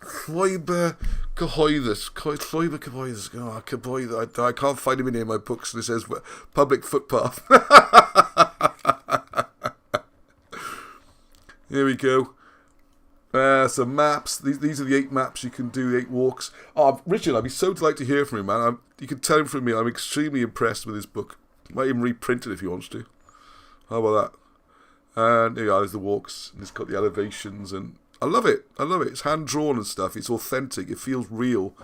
Floyber Cahoides. Floyber Cahoides. Oh, Cahoides. I can't find him in any of my books. And it says public footpath. Here we go. Some maps. These are the 8 maps you can do, 8 walks. Oh, Richard, I'd be so delighted to hear from him, man. You can tell him from me, I'm extremely impressed with his book. Might even reprint it if he wants to. How about that? And there's the walks, and it's got the elevations, and I love it. It's hand-drawn and stuff. It's authentic. It feels real.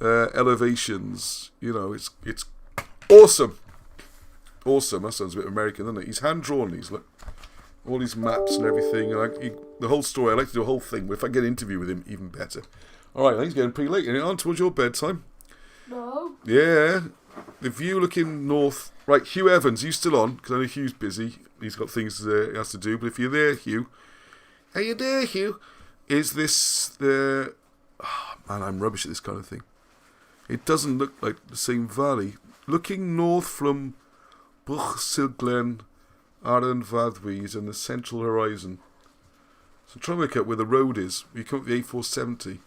Elevations, it's awesome. Awesome. That sounds a bit American, doesn't it? He's hand-drawn, these, look. All these maps and everything, and the whole story. I like to do a whole thing. If I get an interview with him, even better. All right, he's getting pretty late. Getting on towards your bedtime. No. Yeah. The view looking north. Right, Hugh Evans, you still on? Because I know Hugh's busy. He's got things he has to do. But if you're there, Hugh. Are you there, Hugh? Is this the... Oh, man, I'm rubbish at this kind of thing. It doesn't look like the same valley. Looking north from Buchsilglen... Arden Vadwees and the central horizon. So try and work out where the road is. You come up the A470.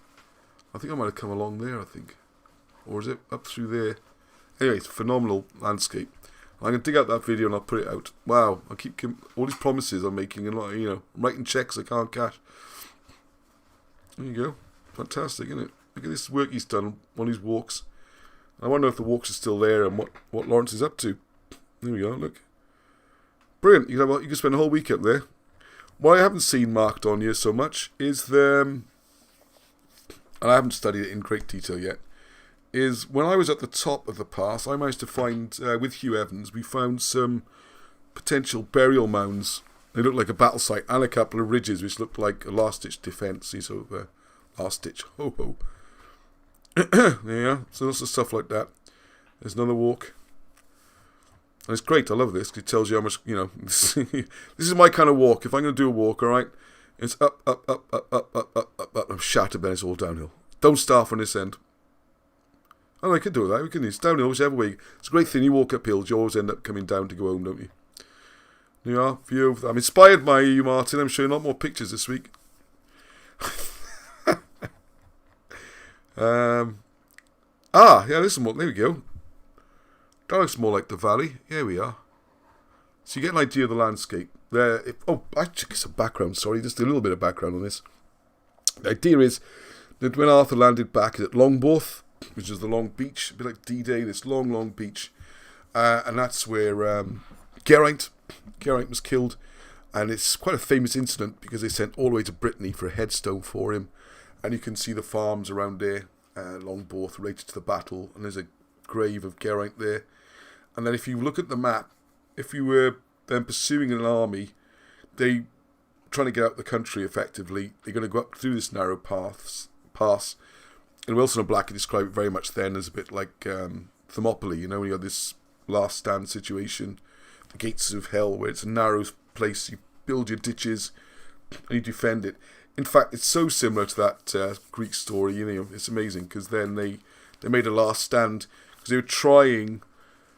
I think I might have come along there, I think. Or is it up through there? Anyway, it's a phenomenal landscape. I'm going to dig out that video and I'll put it out. Wow, I keep all these promises I'm making and I'm writing checks I can't cash. There you go. Fantastic, isn't it? Look at this work he's done on his walks. I wonder if the walks are still there and what Lawrence is up to. There we go, look. Brilliant. You can spend a whole week up there. What I haven't seen marked on here so much is and I haven't studied it in great detail yet, is when I was at the top of the pass, I managed to find, with Hugh Evans, we found some potential burial mounds. They looked like a battle site, and a couple of ridges which looked like a last-ditch defence. These are last-ditch, ho-ho. There you are. So lots of stuff like that. There's another walk. And it's great. I love this, because it tells you how much, this is my kind of walk. If I'm going to do a walk, all right, it's up, up, up, up, up, up, up, up, up. I'm shattered, then it's all downhill. Don't start from this end. Oh, I could do that. We can. It's downhill, whichever way. It's a great thing. You walk up hills, you always end up coming down to go home, don't you? There you are. View. I'm inspired by you, Martin. I'm showing a lot more pictures this week. Yeah, this is more. There we go. That looks more like the valley. Here we are. So you get an idea of the landscape. I took some background. Sorry, just a little bit of background on this. The idea is that when Arthur landed back at Longbourth, which is the long beach, a bit like D-Day, this long, long beach, and that's where Geraint was killed, and it's quite a famous incident because they sent all the way to Brittany for a headstone for him, and you can see the farms around there, Longbourth, related to the battle, and there's a grave of Geraint there. And then if you look at the map, if you were then pursuing an army, they trying to get out the country effectively, they're going to go up through this narrow pass. And Wilson and Blackie describe it very much then as a bit like Thermopylae, when you have this last stand situation, the gates of hell, where it's a narrow place, you build your ditches and you defend it. In fact, it's so similar to that Greek story, it's amazing, because then they made a last stand, because they were trying,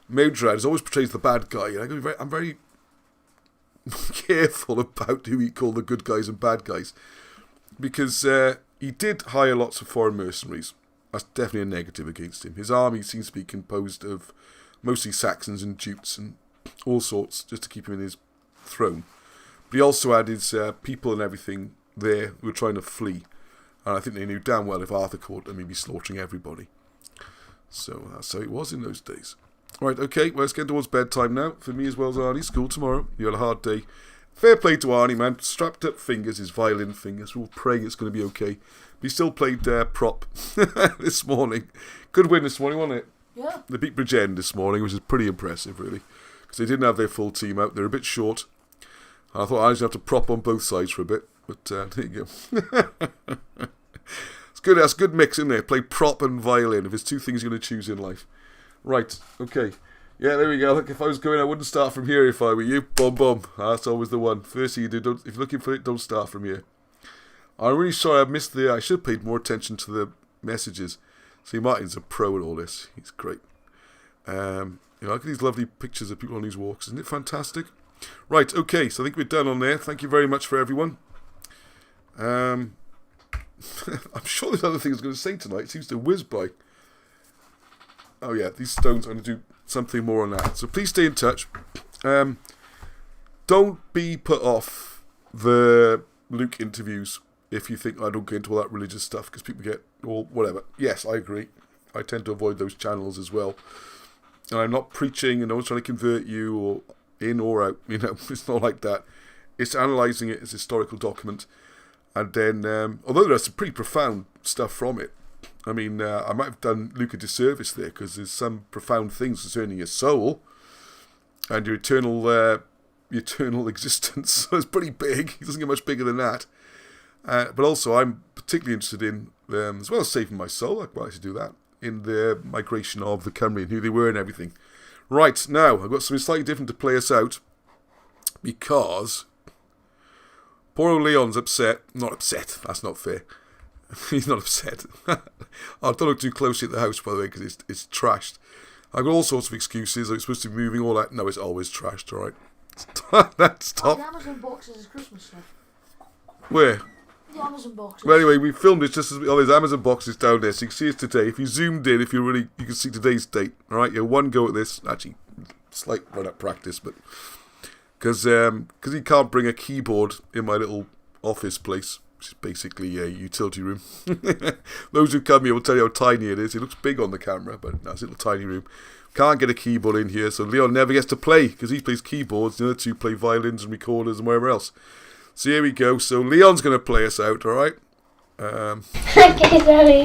Modred is always portrayed as the bad guy, I'm very careful about who we call the good guys and bad guys, because he did hire lots of foreign mercenaries. That's definitely a negative against him. His army seems to be composed of mostly Saxons and Jutes and all sorts, just to keep him in his throne. But he also had his people and everything there who were trying to flee. And I think they knew damn well if Arthur caught them, he'd be slaughtering everybody. So that's how it was in those days. Right, okay, well, let's get towards bedtime now. For me as well as Arnie, school tomorrow. You had a hard day. Fair play to Arnie, man. Strapped up fingers, his violin fingers. We're all praying it's going to be okay. But he still played prop this morning. Good win this morning, wasn't it? Yeah. They beat Bridgend this morning, which is pretty impressive, really. Because they didn't have their full team out. They're a bit short. I thought I was going to have to prop on both sides for a bit. But there you go. It's good. That's a good mix, isn't it? Play prop and violin, if there's two things you're going to choose in life. Right, okay. Yeah, there we go. Look, if I was going, I wouldn't start from here if I were you. Boom, boom. That's always the one. First thing you do, if you're looking for it, don't start from here. I'm really sorry I missed I should have paid more attention to the messages. See, Martin's a pro at all this. He's great. Look at these lovely pictures of people on these walks. Isn't it fantastic? Right, okay, so I think we're done on there. Thank you very much for everyone. I'm sure there's other things I'm going to say tonight. It seems to whiz by. Oh yeah, these stones, I'm going to do something more on that. So please stay in touch. Don't be put off the Luke interviews if you think I don't get into all that religious stuff, because people get all whatever. Yes, I agree. I tend to avoid those channels as well. And I'm not preaching and no one's trying to convert you or in or out. It's not like that. It's analysing it as a historical document. And then, although there's some pretty profound stuff from it, I mean, I might have done Luke a disservice there, because there's some profound things concerning your soul and your eternal existence. So it's pretty big. It doesn't get much bigger than that. But also, I'm particularly interested in, as well as saving my soul, I should do that, in the migration of the Cymry and who they were and everything. Right, now, I've got something slightly different to play us out, because poor old Leon's upset. Not upset, that's not fair. He's not upset. Oh, don't look too closely at the house, by the way, because it's trashed. I've got all sorts of excuses. I'm supposed to be moving all that. No, it's always trashed, alright? Stop. The Amazon boxes is Christmas stuff. Where? The Amazon boxes. Well, anyway, we filmed it just as there's Amazon boxes down there, so you can see it today. If you zoomed in, you can see today's date. Alright, you have one go at this. Actually, slight run-up practice, but because he can't bring a keyboard in my little office place, which is basically a utility room. Those who come here will tell you how tiny it is. It looks big on the camera, but no, it's a little tiny room. Can't get a keyboard in here, so Leon never gets to play, because he plays keyboards, the other two play violins and recorders and wherever else. So here we go. So Leon's going to play us out, alright? Okay, Daddy.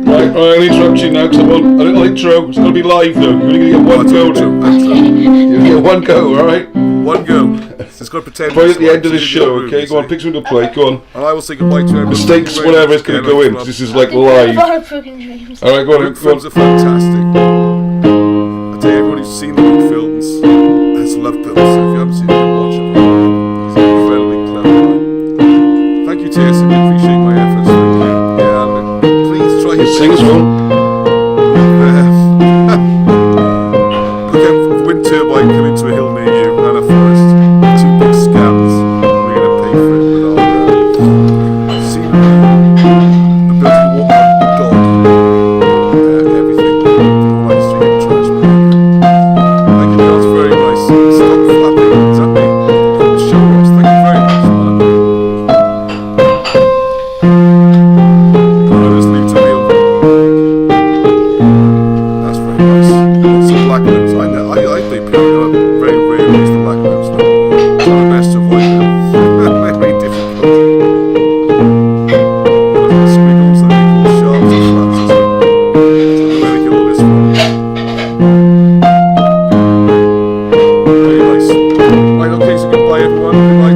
Right, right, I'll interrupt you now because I want a little intro. It's going to be live though. You're only going to get one go now. You're going to get one go, alright? One go. It's got to pretend. Play at the end of the show, okay? Go on, pick something to play, go on. And I will say goodbye to everyone. Mistakes, whatever, it's going to go in, because this is like live. Alright, go on. Films are fantastic. I tell you, everyone who's seen the Luke films has loved them. So if you haven't seen them, watch them. He's an incredibly clever guy. Thank you, TS. I appreciate my efforts. Thank you. Yeah, and please try and Sing as well. Look out for wind turbine coming to a hill near you and a forest. Two big scams. We're going to pay for it with our scenery, ability to walk like a dog, everything. All that street and trash. Thank you, that's very nice. Stop flapping. Is that me? Show Ross. Thank you very much. I'll just leave it to me. That's very nice. Lots of black notes. I know. I play piano. I'm very used to black notes. Try my best to avoid them. Very difficult. Squiggles that they call sharps and flaps, isn't it? So where we get all this from. Very nice. Right, okay, so goodbye everyone. Goodbye.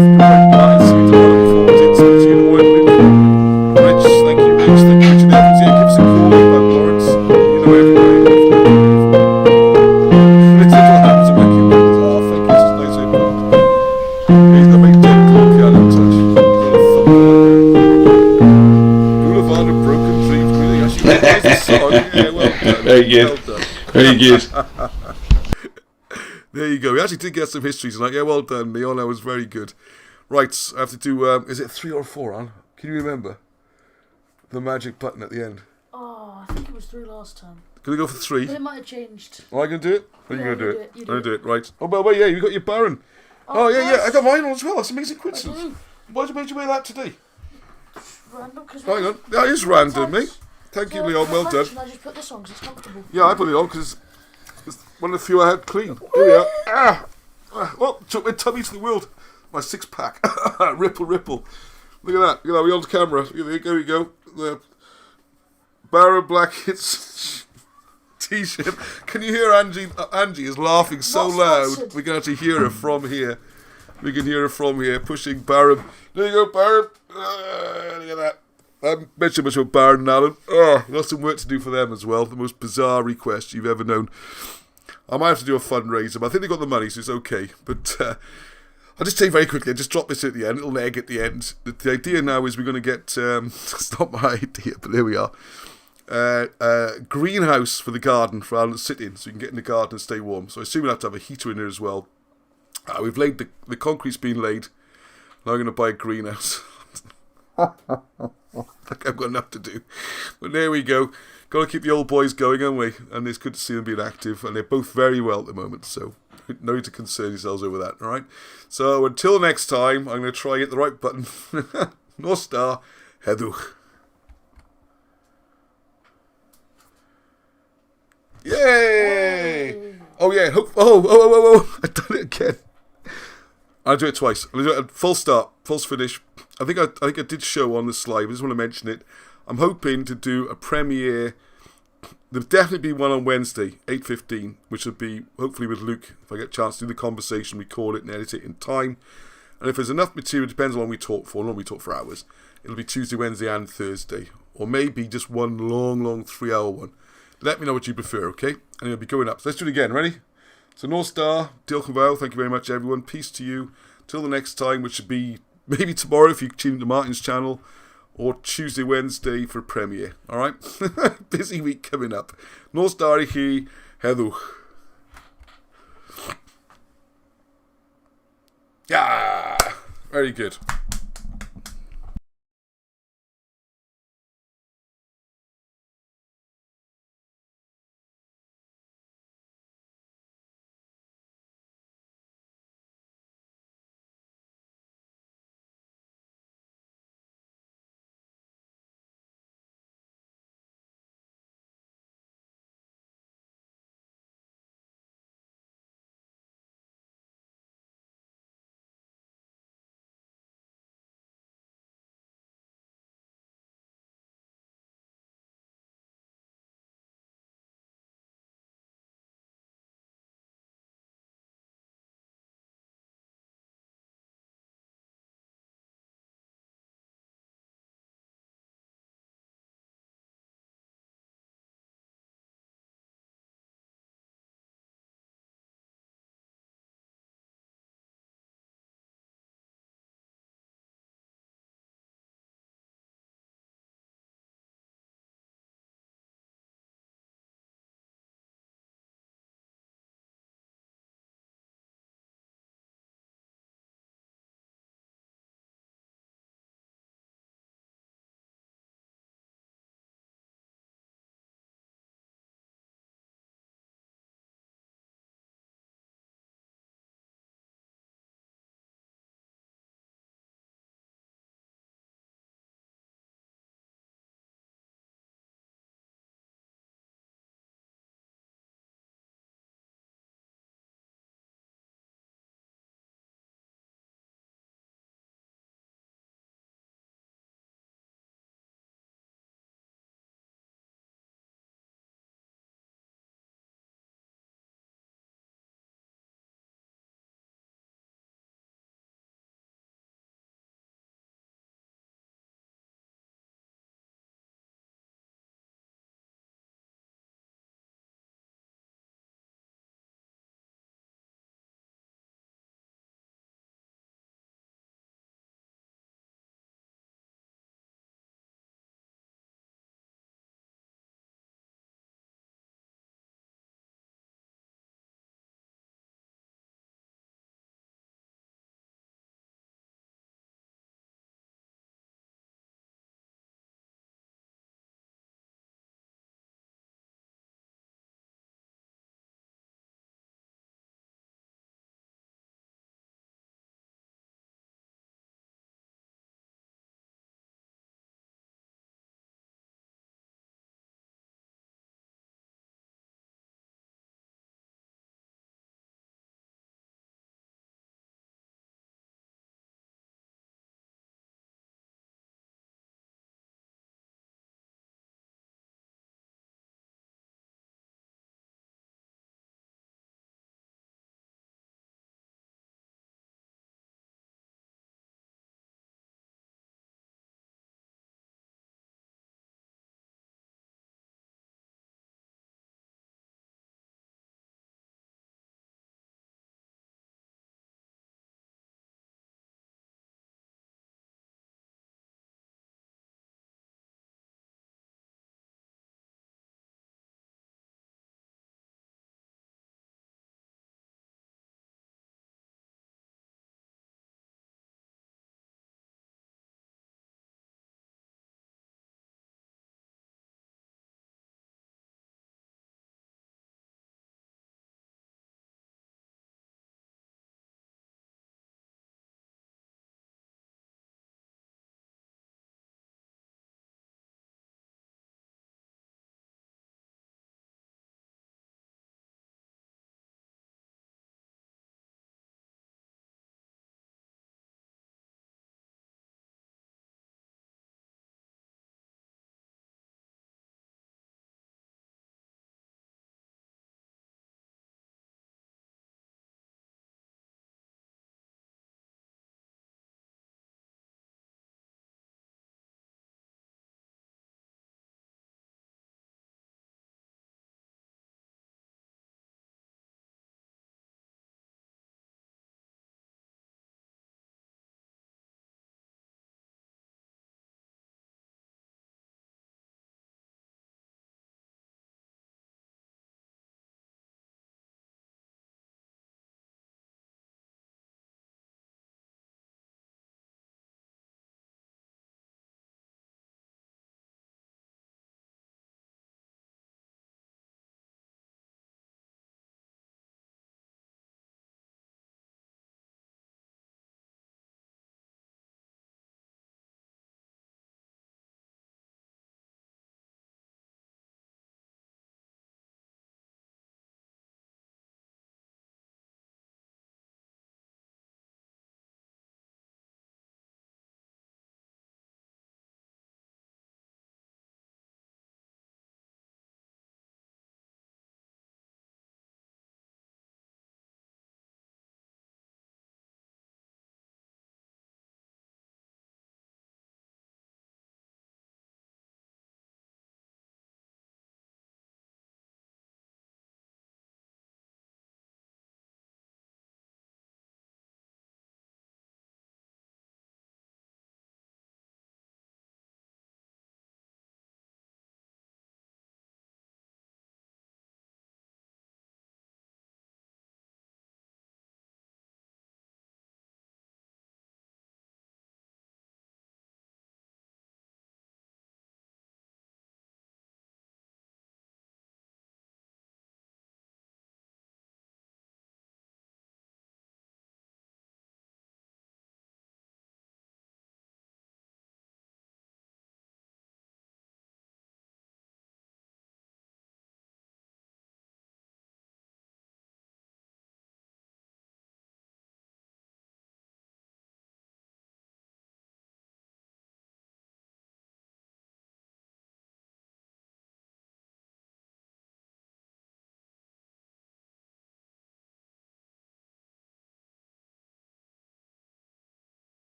See you tomorrow. Looking forward to it. See you in the morning, Luke. Rich, thank you, Rich. Thank you, Richard Evans. Yeah, give us a call about Lawrence. You know everybody. Little hands are making wonders. Oh, thank you. This is nice of you. He's got my dead cool piano touch. Boulevard of Broken Dreams. Really, actually, that's a song. Yeah, well done. Very good. Well done. Very good. There you go. We actually did get some history tonight. Yeah, well done, Leon. That was very good. Right, I have to do. Is it 3 or 4, Anne? Can you remember the magic button at the end? Oh, I think it was 3 last time. Can we go for 3? But it might have changed. Am I going to do it? Or are you Yeah, going to do it? you I'm do going to do it. Right. Oh, by the way, yeah, you got your Baron. Oh, yeah, nice. I got mine on as well. That's an amazing I coincidence. do. Why did you wear that today? Random, because Hang on. That is random, mate. Thank you, Leon. Well done. I just put this on because it's comfortable. Yeah, I put it on because it's one of the few I had clean. Here we are. Well, took my tummy to the world. My 6-pack. Ripple. Look at that. You know, we on camera. There we go. The Baron Blackett's t-shirt. Can you hear Angie? Angie is laughing so loud. We can actually hear her from here. We can hear her from here pushing Baron. There you go, Baron. Look at that. I haven't mentioned much about Baron and Alan. Oh, got some work to do for them as well. The most bizarre request you've ever known. I might have to do a fundraiser, but I think they got the money, so it's okay. But I'll just say very quickly, I just drop this at the end, a little egg at the end. The idea now is we're going to get, it's not my idea, but there we are, a greenhouse for the garden for Alan to sit in, so you can get in the garden and stay warm. So I assume we'll have to have a heater in there as well. We've laid, the concrete's been laid. Now I'm going to buy a greenhouse. Like I've got enough to do. But there we go. Got to keep the old boys going, haven't we? And it's good to see them being active. And they're both very well at the moment. So no need to concern yourselves over that. All right. So until next time, I'm going to try and hit the right button. North Star. Heddwch. Yay! Oh yeah. Oh. I've done it again. I'll do it twice. I'll do it full start, false finish. I think I did show on the slide. I just want to mention it. I'm hoping to do a premiere. There'll definitely be one on Wednesday, 8:15, which will be hopefully with Luke. If I get a chance to do the conversation, record it and edit it in time. And if there's enough material, it depends on how long we talk for. Normally we talk for hours. It'll be Tuesday, Wednesday, and Thursday, or maybe just one long 3-hour one. Let me know what you prefer, okay? And it'll be going up. So let's do it again. Ready? So North Star, Diolch yn fawr. Thank you very much, everyone. Peace to you. Till the next time, which should be maybe tomorrow if you tune into Martin's channel, or Tuesday, Wednesday for premiere. All right? Busy week coming up. North Star I chi, heddwch. Yeah, very good.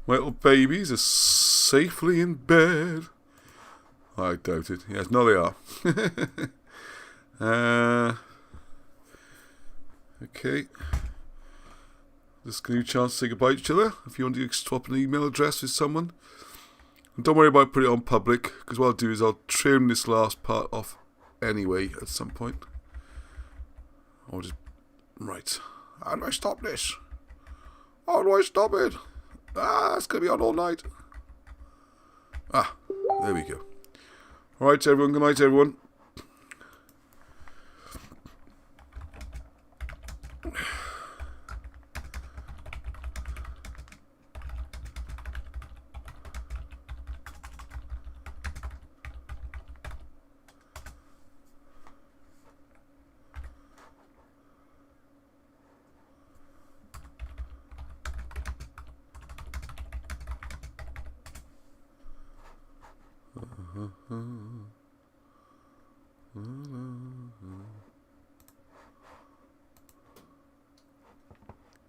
My little babies are safely in bed. I doubt it. Yes, no they are. Okay. Just give you a chance to say goodbye to each other. If you want to swap an email address with someone. And don't worry about putting it on public, because what I'll do is I'll trim this last part off anyway at some point. Or just... Right. How do I stop this? How do I stop it? It's going to be on all night. There we go. Alright everyone, good night everyone. La, la,